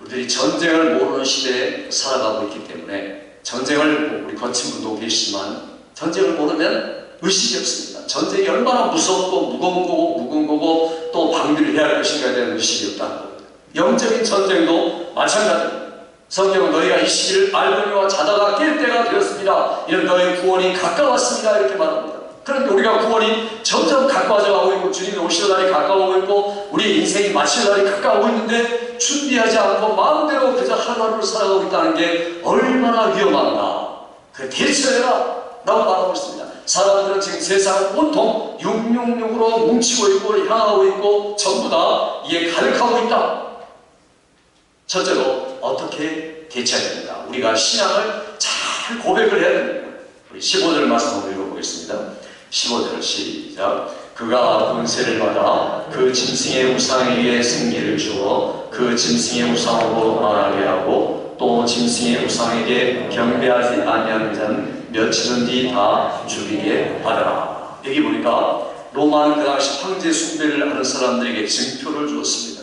우리들이 전쟁을 모르는 시대에 살아가고 있기 때문에 전쟁을 우리 거친 분도 계시지만 전쟁을 모르면 의식이 없습니다. 전쟁이 얼마나 무섭고 무거운 거고 또 방비를 해야 할 것인가에 대한 의식이 없다는 겁니다. 영적인 전쟁도 마찬가지입니다. 성경은 너희가 이 시기를 알거니와 자다가 깰 때가 되었습니다. 이런 너희 구원이 가까웠습니다. 이렇게 말합니다. 그런데 우리가 구원이 점점 가까워져 가고 있고 주님이 오실 날이 가까워오고 있고 우리의 인생이 마칠 날이 가까워오고 있는데 준비하지 않고 마음대로 그저 하루하루를 살아가고 있다는 게 얼마나 위험한가. 그래 대처해라 라고 말하고 있습니다. 사람들은 지금 세상을 온통 666으로 뭉치고 있고 향하고 있고 전부 다 이에 가득하고 있다. 첫째로 어떻게 대처해야 됩니다. 우리가 신앙을 잘 고백을 해야 됩니다. 우리 15절 말씀 한번 읽어보겠습니다. 15절 시작. 그가 권세를 받아 그 짐승의 우상에게 생기를 주어 그 짐승의 우상으로 말하게 하고 또 짐승의 우상에게 경배하지 아니하는 자는 며칠은 뒤 다 죽이게 하더라. 여기 보니까 로마는 그 당시 황제 숭배를 하는 사람들에게 증표를 주었습니다.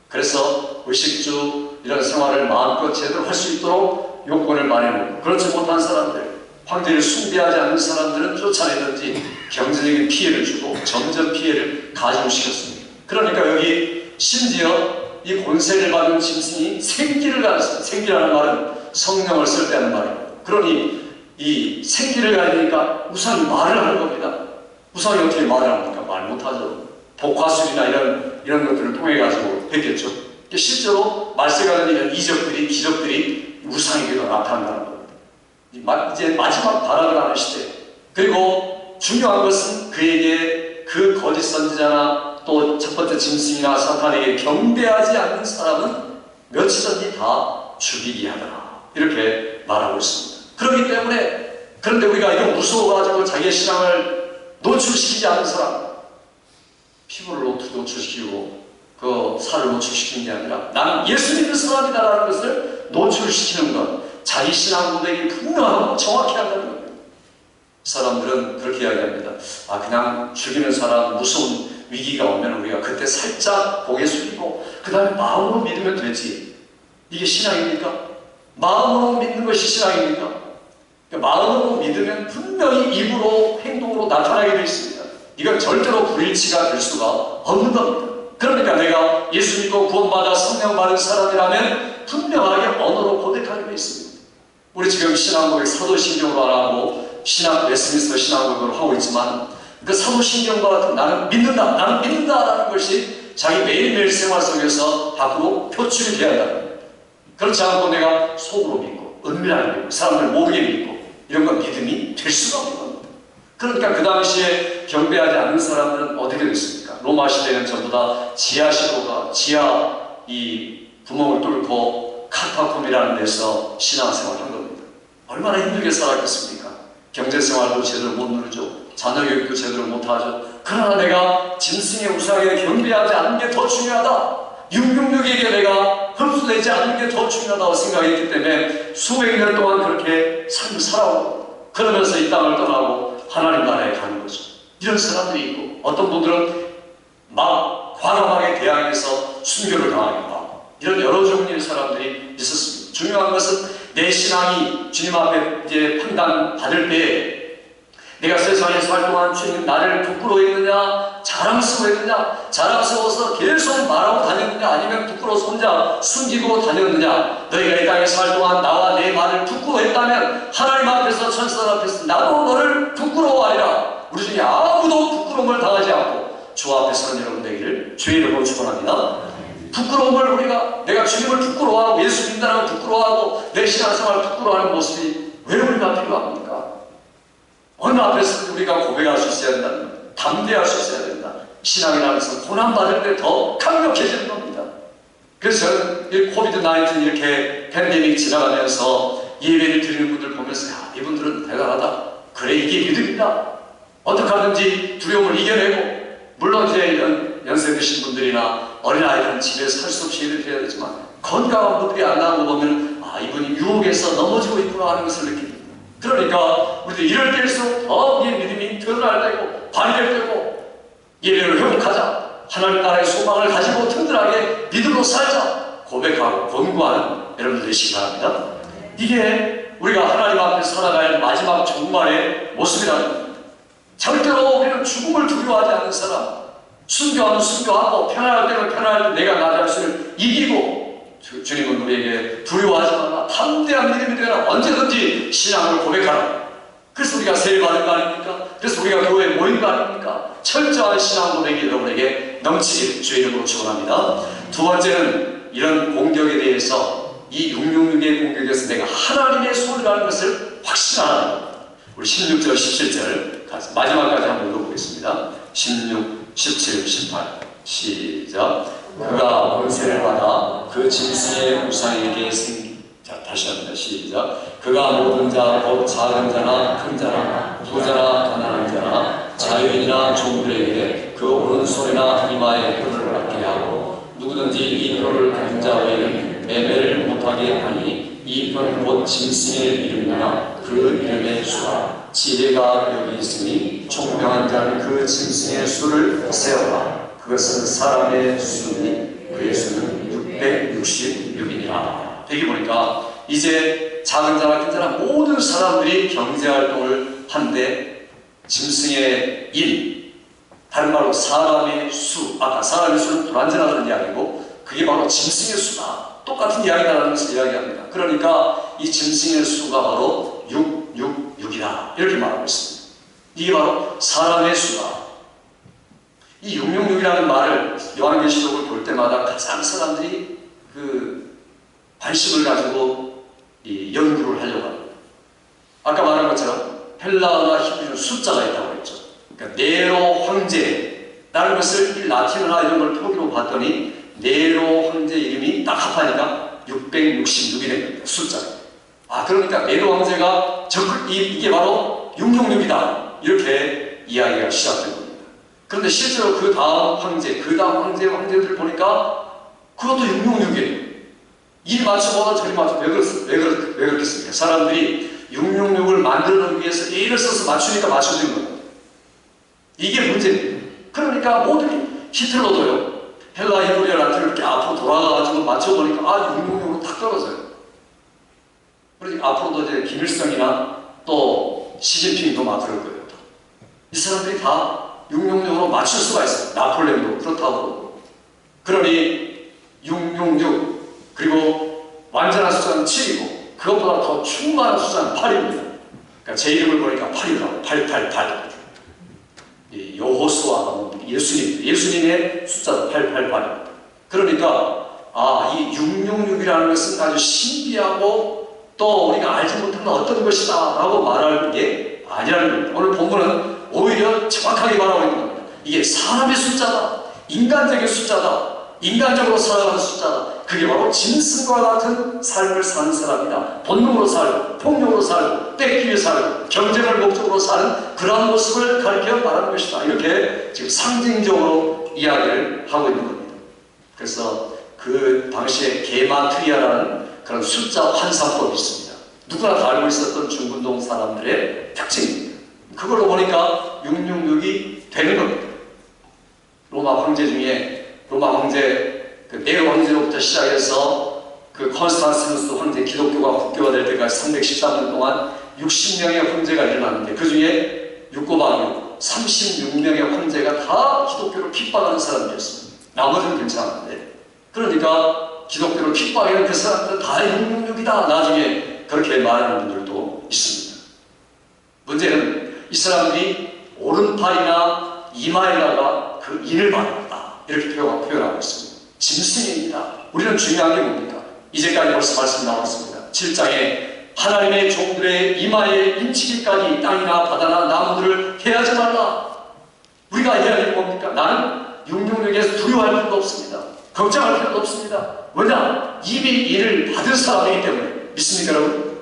그래서 의식주 이런 생활을 마음껏 제대로 할 수 있도록 요건을 마련하고 그렇지 못한 사람들, 황제를 숭배하지 않는 사람들은 쫓아내든지 경제적인 피해를 주고 점점 피해를 가중시켰습니다. 그러니까 여기 심지어 이 권세를 받은 짐승이 생기를 가졌습니다. 생기라는 말은 성령을 쓸 때 하는 말입니다. 그러니 이 생기를 가지니까 우상이 말을 하는 겁니다. 우상이 어떻게 말을 합니까? 말 못하죠. 복화술이나 이런 것들을 통해 가지고 했겠죠. 실제로 말세가 되면 이적들이 기적들이 우상에게도 나타난다는 겁니다. 이제 마지막 발악을 하는 시대. 그리고 중요한 것은 그에게 그 거짓 선지자나 또 첫 번째 짐승이나 사탄에게 경배하지 않는 사람은 며칠 전이 다 죽이게 하더라. 이렇게 말하고 있습니다. 그렇기 때문에 그런데 우리가 이거 무서워가지고 자기의 신앙을 노출시키지 않는 사람, 피부를 노출시키고 그 살을 노출시키는 게 아니라 나는 예수 믿는 사람이다라는 것을 노출시키는 것, 자기 신앙 고백이 분명하고 정확히 한다는 겁니다. 사람들은 그렇게 이야기합니다. 그냥 죽이는 사람 무서운 위기가 오면 우리가 그때 살짝 고개 숙이고 그 다음에 마음으로 믿으면 되지. 이게 신앙입니까? 마음으로 믿는 것이 신앙입니까? 마음으로 믿으면 분명히 입으로 행동으로 나타나게 되어 있습니다. 이건 절대로 불일치가 될 수가 없는 겁니다. 그러니까 내가 예수 믿고 구원받아 성령 받은 사람이라면 분명하게 언어로 고백하게 되어 있습니다. 우리 지금 신앙고백 사도신경으로 안 하고 웨스트민스터 신앙고백으로 하고 있지만 그 사도신경과 같은 나는 믿는다라는 것이 자기 매일매일 생활 속에서 밖으로 표출이 되어야 한다는 겁니다. 그렇지 않고 내가 속으로 믿고 은밀하게 믿고 사람들 모르게 믿고 이런 건 믿음이 될 수가 없는 겁니다. 그러니까 그 당시에 경배하지 않는 사람들은 어떻게 됐습니까? 로마 시대는 전부 다 지하시로가 지하 이 구멍을 뚫고 카타콤이라는 데서 신앙생활을 한 겁니다. 얼마나 힘들게 살았겠습니까? 경제생활도 제대로 못 누르죠. 자녀교육도 제대로 못하죠. 그러나 내가 짐승의 우상에 경배하지 않는 게 더 중요하다. 666에게 내가 흡수되지 않는 게 더 중요하다고 생각했기 때문에 수백 년 동안 그렇게 삶을 살아오고 그러면서 이 땅을 떠나고 하나님 나라에 가는 거죠. 이런 사람들이 있고 어떤 분들은 막 과감하게 대항해서 순교를 당하기도 하고 이런 여러 종류의 사람들이 있었습니다. 중요한 것은 내 신앙이 주님 앞에 이제 판단 받을 때에 내가 세상에서 활동한 주님 나를 부끄러워했느냐 자랑스러워했느냐 자랑스러워서 계속 말하고 다녔느냐 아니면 부끄러워서 혼자 숨기고 다녔느냐 너희가 이 땅에서 활동한 나와 내 말을 부끄러워했다면 하나님 앞에서 천사들 앞에서 나도 너를 부끄러워하리라. 우리 중에 아무도 부끄러움을 당하지 않고 주 앞에 서는 여러분 되기를 주의 이름으로 축원합니다. 부끄러움을 우리가 내가 주님을 부끄러워하고 예수 믿는다는 걸 부끄러워하고 내 신앙생활을 부끄러워하는 모습이 왜 우리가 필요합니까? 어느 앞에서 우리가 고백할 수 있어야 된다. 담대할 수 있어야 된다. 신앙이라는 것은 고난받을 때 더 강력해지는 겁니다. 그래서 저는 이 코비드-19 이렇게 팬데믹 지나가면서 예배를 드리는 분들 보면서 야, 이분들은 대단하다. 그래, 이게 믿음이다. 어떻게 하든지 두려움을 이겨내고, 물론 이제 연세 드신 분들이나 어린아이들은 집에서 할 수 없이 예배를 드려야 되지만 건강한 분들이 안 나온 거 보면 아, 이분이 유혹에서 넘어지고 있구나 하는 것을 느낍니다. 그러니까 우리도 이럴 때일수록 더 우리의 믿음이 드러날 때고 발휘될 때고 예배를 회복하자. 하나님 나라의 소망을 가지고 든든하게 믿음으로 살자. 고백하고 권고하는 여러분들 되시기 바랍니다. 이게 우리가 하나님 앞에 살아갈 마지막 종말의 모습이라는 겁니다. 절대로 우리는 죽음을 두려워하지 않는 사람, 순교하면 순교하고 편안할 때는 편안할 때 내가 나 자신을 이기고 주님은 우리에게 두려워하지 말라. 담대한 믿음이 되라. 언제든지 신앙을 고백하라. 그래서 우리가 세례 받은 거 아닙니까? 그래서 우리가 교회에 모인 거 아닙니까? 철저한 신앙 고백이 여러분에게 넘치길 주의 이름으로 축원합니다. 두 번째는 이런 공격에 대해서 이 666의 공격에서 내가 하나님의 손이라는 것을 확신하는 겁니다. 우리 16절, 17절 마지막까지 한번 읽어보겠습니다. 16, 17, 18 시작. 그가 권세를 받아 그 짐승의 우상에게 자, 다시 합니다. 시작. 그가 모든 자, 곧 작은 자나 큰 자나 부자나 가난한 자나 자유인이나 종들에게 그 오른손이나 이마에 표를 받게 하고 누구든지 이 표를 가진 자 외에는 매매를 못하게 하니 이 표는 곧 짐승의 이름이나 그 이름의 수라. 지혜가 여기 있으니 총명한 자는 그 짐승의 수를 세어라. 그것은 사람의 수니 그의 수는 666이니라. 여기 보니까 이제 작은 자나 큰 자나 모든 사람들이 경제활동을 하는데 짐승의 인, 다른 말로 사람의 수, 아까 사람의 수는 불완전하다는 이야기고 그게 바로 짐승의 수다. 똑같은 이야기다라는 것을 이야기합니다. 그러니까 이 짐승의 수가 바로 666이다 이렇게 말하고 있습니다. 이게 바로 사람의 수다. 이 666이라는 말을 요한계시록을 볼 때마다 가장 사람들이 관심을 가지고 이 연구를 하려고 합니다. 아까 말한 것처럼 헬라어나 히브리어는 숫자가 있다고 했죠. 그러니까 네로 황제라는 것을 이 라틴어나 이런 걸 표기로 봤더니 네로 황제 이름이 딱 합하니까 666이 된 겁니다. 숫자가. 아, 그러니까 네로 황제가 이게 바로 666이다 이렇게 이야기가 시작된 겁니다. 그런데 실제로 그 다음 황제, 황제들 보니까 그것도 666이에요. 이리 맞춰보다 저리 맞춰. 왜 그렇겠습니까? 사람들이 666을 만들기 위해서 A를 써서 맞추니까 맞춰지는 거예요. 이게 문제입니다. 그러니까 모든 히틀러도요. 헬라 히브리어 라틴을 이렇게 앞으로 돌아가가지고 맞춰보니까 666으로 탁 떨어져요. 그러니까 앞으로도 이제 김일성이나 또 시진핑도 막 그럴 거예요. 이 사람들이 다 666으로 맞출 수가 있어요. 나폴레옹도 그렇다고 그러고. 그러니 666 그리고 완전한 숫자는 7이고 그것보다 더 충만한 숫자는 8입니다. 그러니까 제 이름을 보니까 8이라고 888. 이 여호수아가 예수님의 숫자도 888입니다. 그러니까 이 666이라는 것은 아주 신비하고 또 우리가 알지 못하는 어떤 것이다 라고 말할 게 아니라는 겁니다. 오늘 본문은 오히려 정확하게 말하고 있는 겁니다. 이게 사람의 숫자다. 인간적인 숫자다. 인간적으로 살아가는 숫자다. 그게 바로 짐승과 같은 삶을 사는 사람이다. 본능으로 살고 폭력으로 살고 뺏기 위해 살고 경쟁을 목적으로 사는 그러한 모습을 가리켜 말하는 것이다. 이렇게 지금 상징적으로 이야기를 하고 있는 겁니다. 그래서 그 당시에 게마트리아라는 그런 숫자 환산법이 있습니다. 누구나 다 알고 있었던 중근동 사람들의 특징입니다. 그걸로 보니까 666이 되는 겁니다. 로마 황제 중에 로마 황제 네로 황제로부터 시작해서 컨스탄티누스 황제 기독교가 국교화될 때까지 313년 동안 60명의 황제가 일어났는데 그 중에 육고방유 36명의 황제가 다 기독교를 핍박하는 사람들이었습니다. 나머지는 괜찮았는데 그러니까 기독교를 핍박하는 그 사람들은 다 666이다 나중에 그렇게 말하는 분들도 있습니다. 문제는 이 사람들이 오른팔이나 이마에다가 그 인을 받았다 이렇게 표현하고 있습니다. 짐승입니다. 우리는 중요한 게 뭡니까? 이제까지 벌써 말씀이 나왔습니다. 7장에 하나님의 종들의 이마에 인치기까지 땅이나 바다나 나무들을 해하지 말라. 우리가 해야 할 뭡니까? 나는 666에서 두려워할 필요도 없습니다. 걱정할 필요도 없습니다. 왜냐? 이미 이를 받은 사람이기 때문에. 믿습니까 여러분?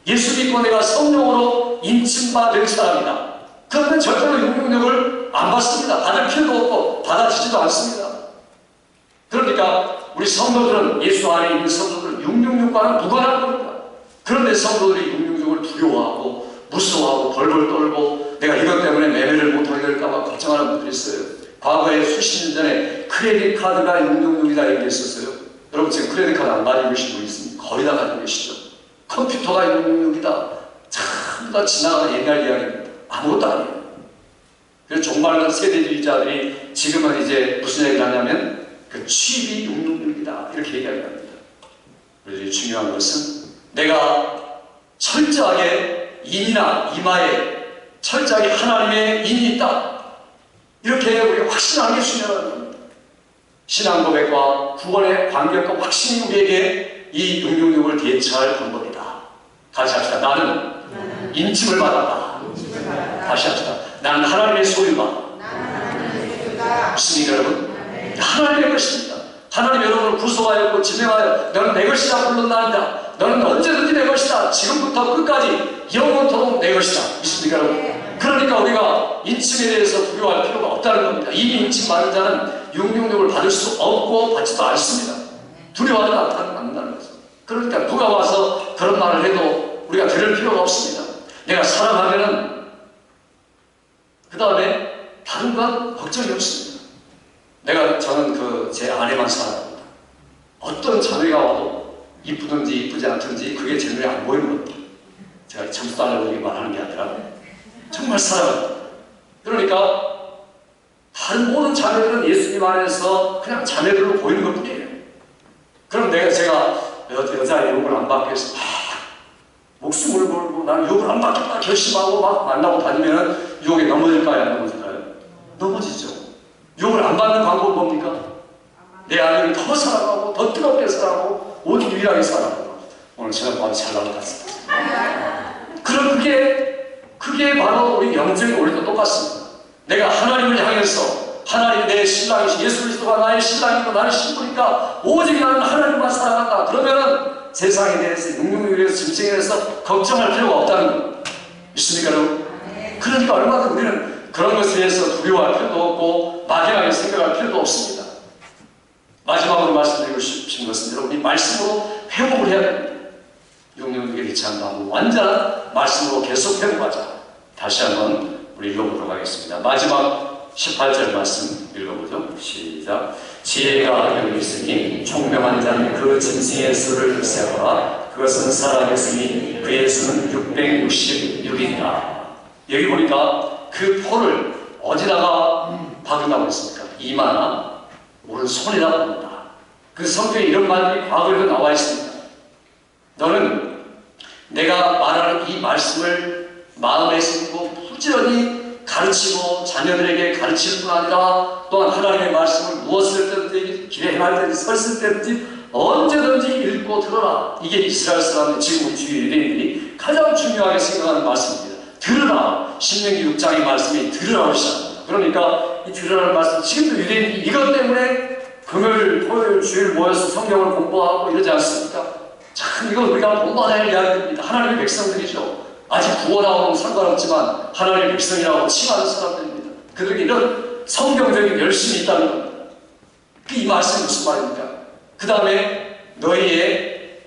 예수 믿고 내가 성령으로 인침받은 사람이다. 그러면 절대로 666을 안 받습니다. 받을 필요도 없고 받아지지도 않습니다. 그러니까 우리 성도들은, 예수 안에 있는 성도들은 666과는 무관한 겁니다. 그런데 성도들이 666을 두려워하고 무서워하고 벌벌 떨고 내가 이것 때문에 매매를 못하게 될까봐 걱정하는 분들이 있어요. 과거에 수십 년 전에 크레딧 카드가 666이다 이런 게 있었어요. 여러분 지금 크레딧 카드 안 가지고 계신 분 있습니까? 거의 다 가지고 계시죠. 컴퓨터가 666이다. 참 다 지나가는 옛날 이야기입니다. 아무것도 아니에요. 그래서 종말론 세대주의자들이 지금은 이제 무슨 얘기를 하냐면 그 칩이 666이다 이렇게 얘기합니다. 그래서 중요한 것은 내가 철저하게 인이나 이마에 철저하게 하나님의 인이 있다. 이렇게 우리 확신하는 게 중요한 겁니다. 신앙 고백과 구원의 관계과 확신이 우리에게 이 666을 대처할 방법이다. 다시 합시다. 나는 인침을 받았다. 다시 합시다. 나는 하나님의 소유다. 믿습니까 여러분? 하나님의 것입니다. 하나님 여러분을 구속하였고 지명하여 너는 내 것이다 불렀나이다. 너는 언제든지 내 것이다. 지금부터 끝까지 영원토록 내 것이다. 믿습니까 여러분? 그러니까 우리가 인침에 대해서 두려워할 필요가 없다는 겁니다. 이미 인침 받은 자는 666을 받을 수 없고 받지도 않습니다. 두려워하지 않는다는 거죠. 그러니까 누가 와서 그런 말을 해도 우리가 들을 필요가 없습니다. 내가 사랑하면은 그 다음에 다른 건 걱정이 없습니다. 저는 제 아내만 사랑합니다. 어떤 자매가 와도 이쁘든지 이쁘지 않든지 그게 제 눈에 안 보이는 겁니다. 제가 점수도 안 하고 말하는 게 아니라 정말 사랑합니다. 그러니까 다른 모든 자매들은 예수님 안에서 그냥 자매들로 보이는 것 뿐이에요. 그럼 제가 여자의 욕을 안 받기 위해서 목숨을 걸고 난 욕을 안 받겠다 결심하고 막 만나고 다니면 욕에 넘어질까요? 안 넘어질까요? 넘어지죠. 욕을 안 받는 방법은 뭡니까? 내 아내를 더 사랑하고 더 뜨겁게 사랑하고 오직 유일하게 사랑하고. 오늘 저녁밤에 잘 나올 것 같습니다. 그럼 그게 바로 우리 영적인 원리도 똑같습니다. 내가 하나님을 향해서 하나님 내 신랑이시 예수 그리스도가 나의 신랑이고 나는 신부니까 오직 나는 하나님만 사랑한다. 그러면은 세상에 대해서 666에 대해서 짐승에 대해서 걱정할 필요가 없다는 겁니다. 믿습니까 여러분? 그러니까 얼마든지 우리는 그런 것에 대해서 두려워할 필요도 없고 막연하게 생각할 필요도 없습니다. 마지막으로 말씀드리고 싶은 것은 여러분이 말씀으로 회복을 해야 됩니다. 666에 대처한 방법 완전한 말씀으로 계속 회복하자. 다시 한번 우리 읽어보도록 하겠습니다. 마지막 18절 말씀 읽어보죠. 시작. 지혜가 여기 있으니 총명한 자는 그 짐승의 수를 세어라. 그것은 살아있으니 그의 수는 666이다. 여기 보니까 그 포를 어디다가 박은다고 했습니까? 이마나 오른손에다 박는다. 그 성경에 이런 말이 과거에도 나와 있습니다. 너는 내가 말하는 이 말씀을 마음에 심고 부지런히 가르치고 자녀들에게 가르칠 뿐 아니라 또한 하나님의 말씀을 무엇을 때든지 길에 행할 때든지 설쓸 때든지 언제든지 읽고 들어라. 이게 이스라엘 사람들 지금 우리 주위 유대인들이 가장 중요하게 생각하는 말씀입니다. 들으라. 신명기 6장의 말씀이 들으라고 시작합니다. 그러니까 이 들으라는 말씀 지금도 유대인들이 이것 때문에 금요일 토요일 주일 모여서 성경을 공부하고 이러지 않습니까? 참 이거 우리가 본받아야 할 이야기입니다. 하나님의 백성들이죠. 아직 구원하고는 상관없지만 하나님의 백성이라고 칭하는 사람들입니다. 그들에게 이런 성경적인 열심이 있다는 겁니다. 이 말씀이 무슨 말입니까? 그 다음에 너희의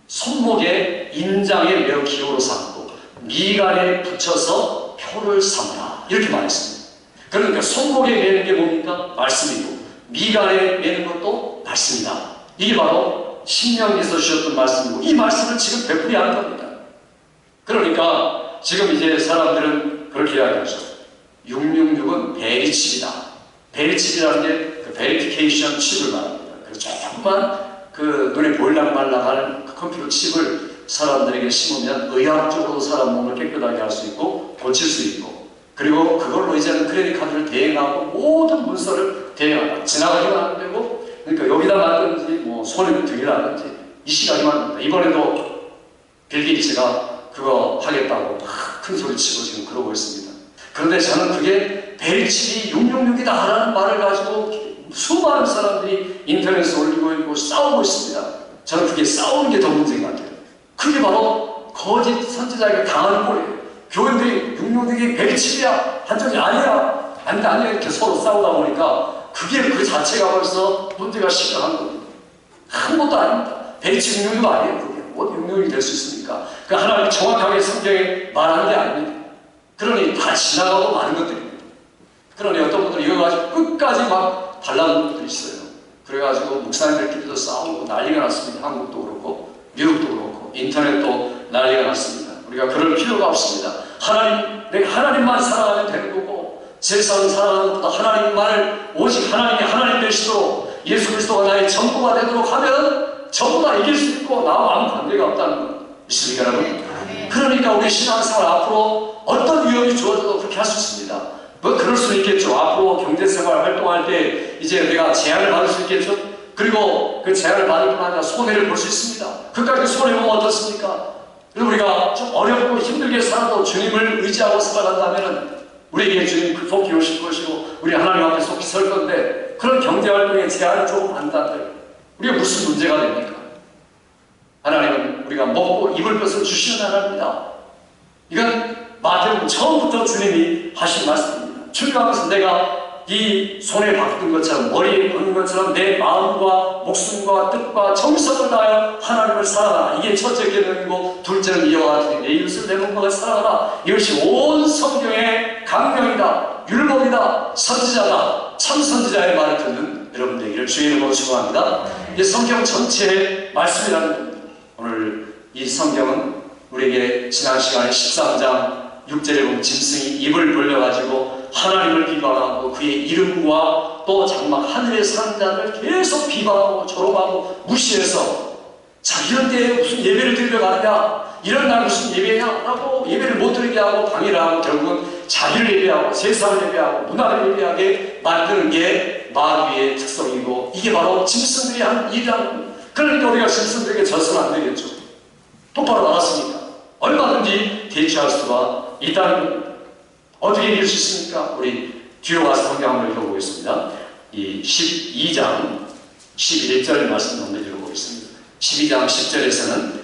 손목에 인장에 매어 기호로 삼고 미간에 붙여서 표를 삼으라. 이렇게 말했습니다. 그러니까 손목에 매는 게 뭡니까? 말씀이고 미간에 매는 것도 말씀이다. 이게 바로 신명기에서 주셨던 말씀이고 이 말씀을 지금 되풀이 하는 겁니다. 그러니까 지금 이제 사람들은 그렇게 이야기하죠. 666은 베리칩이다. 베리칩이라는 게 그 베리피케이션 칩을 말합니다. 그래서 조금만 그 눈에 보일랑말랑한 그 컴퓨터 칩을 사람들에게 심으면 의학적으로 사람 몸을 깨끗하게 할 수 있고 고칠 수 있고 그리고 그걸로 이제는 크레딧 카드를 대행하고 모든 문서를 대행한다. 지나가기만 하면 되고 그러니까 여기다 놨든지 뭐 손에 등이라든지 이 시간이 맞는다. 이번에도 빌 게이츠가 그거 하겠다고 막 큰 소리 치고 지금 그러고 있습니다. 그런데 저는 그게 벨7이 666이다라는 말을 가지고 수많은 사람들이 인터넷에 올리고 있고 싸우고 있습니다. 저는 그게 싸우는 게 더 문제인 것 같아요. 그게 바로 거짓 선지자에게 당하는 꼴이에요. 교인들이 666이 벨7이야 한쪽이 아니야 아니야 이렇게 서로 싸우다 보니까 그게 그 자체가 벌써 문제가 심각한 겁니다. 아무것도 아닙니다. 벨7 666 아니에요. 그게 뭐 666이 될 수 있습니까? 그 하나님이 정확하게 성경에 말하는 게 아닙니다. 그러니 다 지나가고 많은 것들입니다. 그러니 어떤 분들은 이거 가지고 끝까지 막 달라는 분들이 있어요. 그래가지고 목사님들끼리도 싸우고 난리가 났습니다. 한국도 그렇고 미국도 그렇고 인터넷도 난리가 났습니다. 우리가 그럴 필요가 없습니다. 내가 하나님만 사랑하면 되는 거고 세상을 사랑하는 것보다 하나님만을 오직 하나님이 하나님 되시도록 예수 그리스도가 나의 전부가 되도록 하면 전부 다 이길 수 있고 나와 아무 관계가 없다는 것 믿습니까 여러분? 그러니까 우리 신앙생활 앞으로 어떤 위험이 주어져도 그렇게 할 수 있습니다. 뭐 그럴 수는 있겠죠. 앞으로 경제생활 활동할 때 이제 내가 제한을 받을 수 있겠죠. 그리고 그 제한을 받을 뿐 아니라 손해를 볼 수 있습니다. 그까지 손해보면 어떻습니까? 그리고 우리가 좀 어렵고 힘들게 살아도 주님을 의지하고 살아간다면 우리에게 주님 속히 오실 것이고 우리 하나님 앞에 속히 설 건데 그런 경제활동에 제한을 조금 한다면 우리가 무슨 문제가 됩니까? 하나님은 우리가 먹고 입을 것을 주시는 하나님입니다. 이건 마태복음 처음부터 주님이 하신 말씀입니다. 출가하면서 내가 이 손에 박은 것처럼 머리에 박은 것처럼 내 마음과 목숨과 뜻과 정성을 다하여 하나님을 사랑하라. 이게 첫째 계명이고 둘째는 이와 같으니 내 이웃을 내 몸과 사랑하라. 이것이 온 성경의 강령이다. 율법이다. 선지자다. 참 선지자의 말을 듣는 여러분 되기를 주의 이름으로 축원합니다. 이 성경 전체의 말씀이라는 겁니다. 오늘 이 성경은 우리에게 지난 시간에 13장 6절에 보면 짐승이 입을 벌려가지고 하나님을 비방하고 그의 이름과 또 장막 하늘에 사는 자를 계속 비방하고 조롱하고 무시해서 자기는 때에 무슨 예배를 드리러 가느냐 이런 날 무슨 예배냐 라고 예배를 못 드리게 하고 방해를 하고 결국은 자기를 예배하고 세상을 예배하고 문화를 예배하게 만드는 게 마귀의 특성이고 이게 바로 짐승들이 하는 일이라는 겁니다. 그러니까 우리가 짐승들에게 져서는 안 되겠죠. 똑바로 알았으니까 얼마든지 대처할 수가 있다는 겁니다. 어떻게 이길 수 있습니까? 우리 뒤로 가서 성경 한번 읽어보겠습니다. 이 12장 11절 말씀 한번 읽어보겠습니다. 12장 10절에서는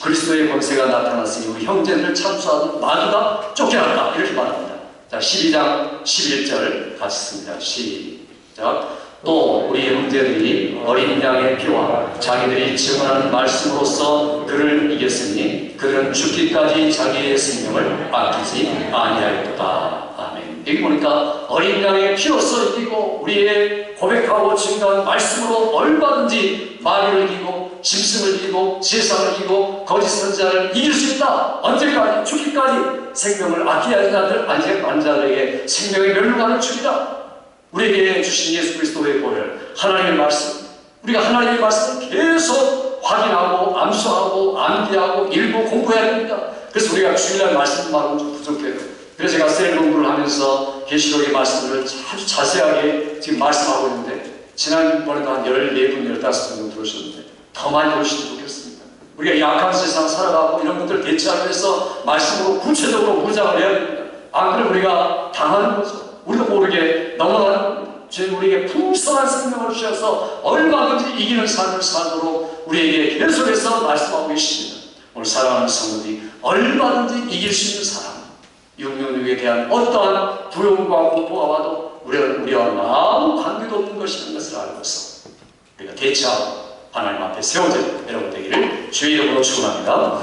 그리스도의 권세가 나타났으니 우리 형제들을 참수하던 마귀가 쫓겨났다 이렇게 말합니다. 자, 12장 11절 같이 씁니다. 시작. 또 우리 형제들이 어린 양의 피와 자기들이 증언하는 말씀으로써 그를 이겼으니 그들은 죽기까지 자기의 생명을 아끼지 아니하였다. 아멘. 여기 보니까 어린 양의 피로서 이기고 우리의 고백하고 증거한 말씀으로 얼마든지 마귀를 이기고 짐승을 이기고 세상을 이기고 거짓 선지자를 이길 수 있다. 언제까지? 죽기까지 생명을 아끼야 하는 자들 안식한 자들에게 생명의 멸류관을 주리라. 우리에게 주신 예수 그리스도의 보혈, 하나님의 말씀, 우리가 하나님의 말씀을 계속 확인하고 암수하고 암기하고 읽고 공부해야 됩니다. 그래서 우리가 주일날 말씀만은 좀 부족해요. 그래서 제가 셀 공부를 하면서 계시록의 말씀을 아주 자세하게 지금 말씀하고 있는데 지난번에도 한 14분, 15분 정도 들으셨는데 더 많이 들으시면 좋겠습니다. 우리가 약한 세상 살아가고 이런 것들을 대처하기 위해서 말씀으로 구체적으로 무장을 해야 됩니다. 안 그러면 우리가 당하는 거죠. 우리도 모르게 넘어가는 겁니다. 주님 우리에게 풍성한 생명을 주셔서 얼마든지 이기는 삶을 살도록 우리에게 계속해서 말씀하고 계십니다. 오늘 사랑하는 성도들이 얼마든지 이길 수 있는 사람 666에 대한 어떠한 두려움과 공포가 와도 우리와 아무 관계도 없는 것이라는 것을 알고서 우리가 대처하고 하나님 앞에 세워질 여러분 되기를 주의 이름으로 축원합니다.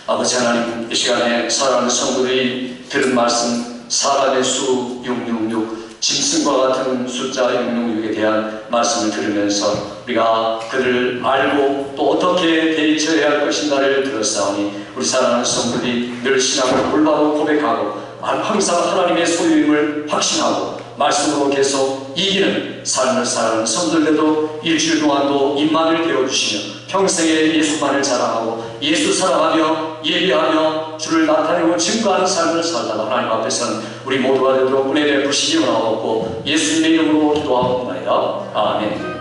아버지 하나님 이 시간에 사랑하는 성도들이 들은 말씀 사람의 수 666 짐승과 같은 숫자 666에 대한 말씀을 들으면서 우리가 그를 알고 또 어떻게 대처해야 할 것인가를 들었사오니 우리 사랑하는 성도들이 늘 신앙을 올바로 고백하고 항상 하나님의 소유임을 확신하고 말씀으로 계속 이기는 삶을 살아가는 성도들도 일주일 동안도 입만을 되어주시며 평생에 예수만을 자랑하고 예수 사랑하며 예배하며 주를 나타내고 증거하는 삶을 살다가 하나님 앞에서는 우리 모두가 되도록 은혜 베푸시기 원하옵고 예수님의 이름으로 기도하옵나이다. 아멘.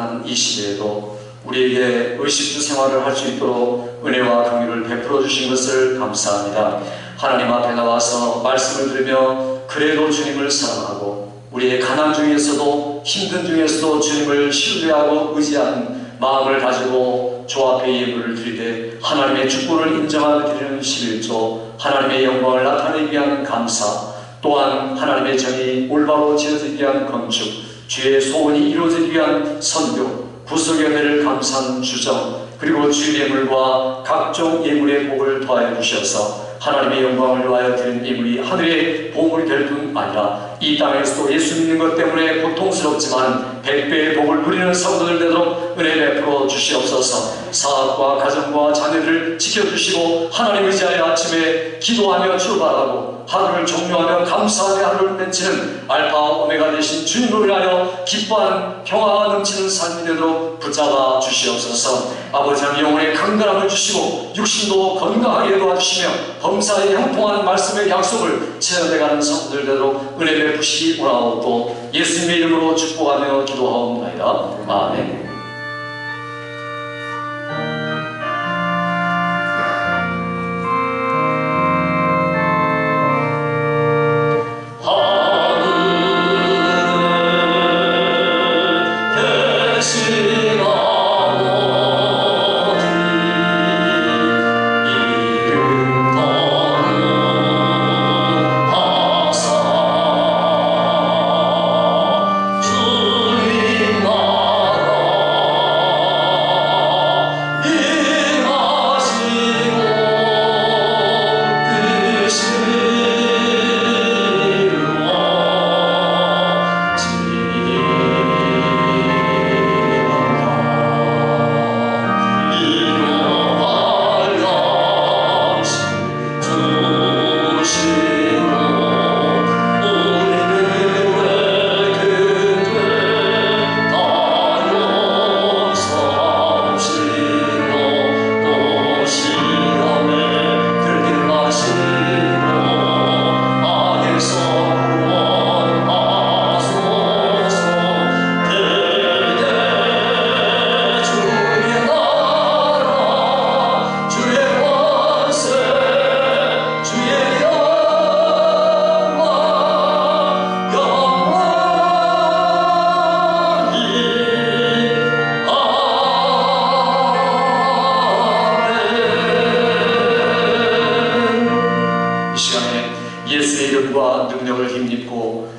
고난하는 이 시대에도 우리에게 의식주 생활을 할 수 있도록 은혜와 긍휼을 베풀어 주신 것을 감사합니다. 하나님 앞에 나와서 말씀을 들으며 그래도 주님을 사랑하고 우리의 가난 중에서도 힘든 중에서도 주님을 신뢰하고 의지하는 마음을 가지고 주 앞에 예물을 드리되 하나님의 축복을 인정하며 드리는 11조, 하나님의 영광을 나타내기 위한 감사, 또한 하나님의 정의 올바로 지어지기 위한 건축, 주의 소원이 이루어지기 위한 선교, 구속의 은혜를 감사하는 주정, 그리고 주의 예물과 각종 예물의 복을 더하여 주셔서 하나님의 영광을 위하여 드린 예물이 하늘의 보물이 될 뿐 아니라 이 땅에서도 예수 믿는 것 때문에 고통스럽지만 100배의 복을 누리는 성도들 되도록 은혜 베풀어 주시옵소서. 사업과 가정과 자녀들을 지켜주시고 하나님 의지하여 아침에 기도하며 출발하고 하루를 종료하며 감사하며 하루를 맺히는 알파 오메가 되신 주님을 위하여 기뻐하는 평화가 넘치는 삶이 되도록 붙잡아 주시옵소서. 아버지 하나님 영혼의 강건함을 주시고 육신도 건강하게 도와주시며 범사에 형통한 말씀의 약속을 체험해가는 성도들 되도록 은혜 베푸시기 원하옵고 예수님의 이름으로 축복하며 기도하옵나이다. 아멘.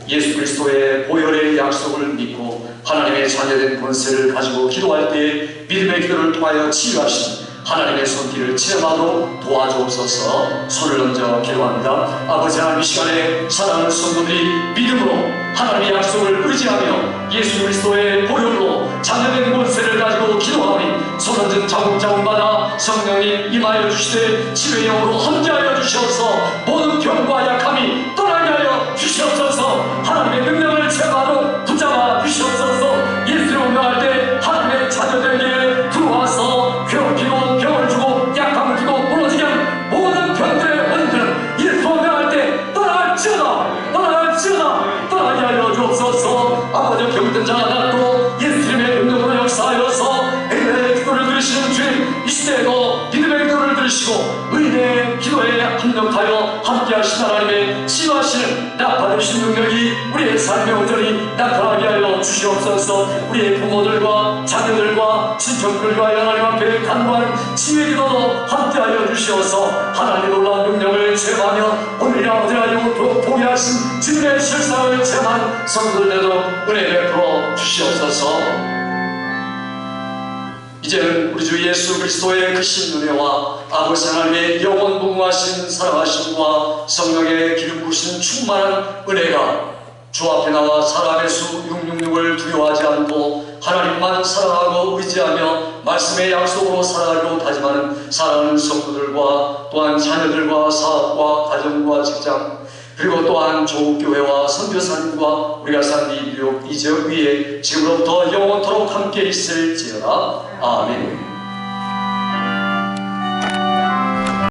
예수 그리스도의 보혈의 약속을 믿고 하나님의 자녀된 권세를 가지고 기도할 때 믿음의 기도를 통하여 치유하신 하나님의 손길을 체험하도록 도와주옵소서. 손을 얹어 기도합니다. 아버지 하나님, 이 시간에 사랑하는 성도들이 믿음으로 하나님의 약속을 의지하며 예수 그리스도의 보혈로 자녀된 권세를 가지고 기도하니 손 얹은 자국자국마다 성령님 임하여 주시되 치유의 영으로 함께하여 주시옵소서. 모든 병과 약함이 떠나게 하여 주시옵소서. 하나님의 능력을 체험하도록 붙잡아 주시옵소서. 예수를 운명할 때 하나님의 자녀들에게 들어와서 괴롭히고 병을 주고 약함을 주고 무너지게 한 모든 병들의 원인들은 예수를 운명할 때 떠나갈지어다 떠나게 하여 주옵소서. 아버지, 병든 자가 낫고 예수님의 능력으로 역사하여서 은혜의 기도를 들으시는 주님, 이 시대에도 믿음의 기도를 들으시고 의인의 기도에 합력하여 함께하신 하나님의 치유하시는 나타내신 능력이 우리의 삶의 온전히 나타나게 하여 주시옵소서. 우리의 부모들과 자녀들과 친척들과 하나님 앞에 간구하는 치유의 기도도 함께하여 주시어서 하나님의 놀라운 능력을 체험하며 오늘이나 어디나 영원토록 포기하신 주님의 실상을 체험한 성도들 되도록 은혜 베풀어 주시옵소서. 이제는 우리 주 예수 그리스도의 크신 은혜와 아버지 하나님의 영원 무궁하신 사랑하심과 성령의 기름 부으신 충만한 은혜가 주 앞에 나와 사람의 수 666을 두려워하지 않고 하나님만 사랑하고 의지하며 말씀의 약속으로 살아가기로 다짐하는 사랑하는 성도들과 또한 자녀들과 사업과 가정과 직장, 그리고 또한 조국교회와 선교사님과 우리가 사는 이 뉴욕 이 지역 위에 지금부터 영원토록 함께 있을지어다. 아멘.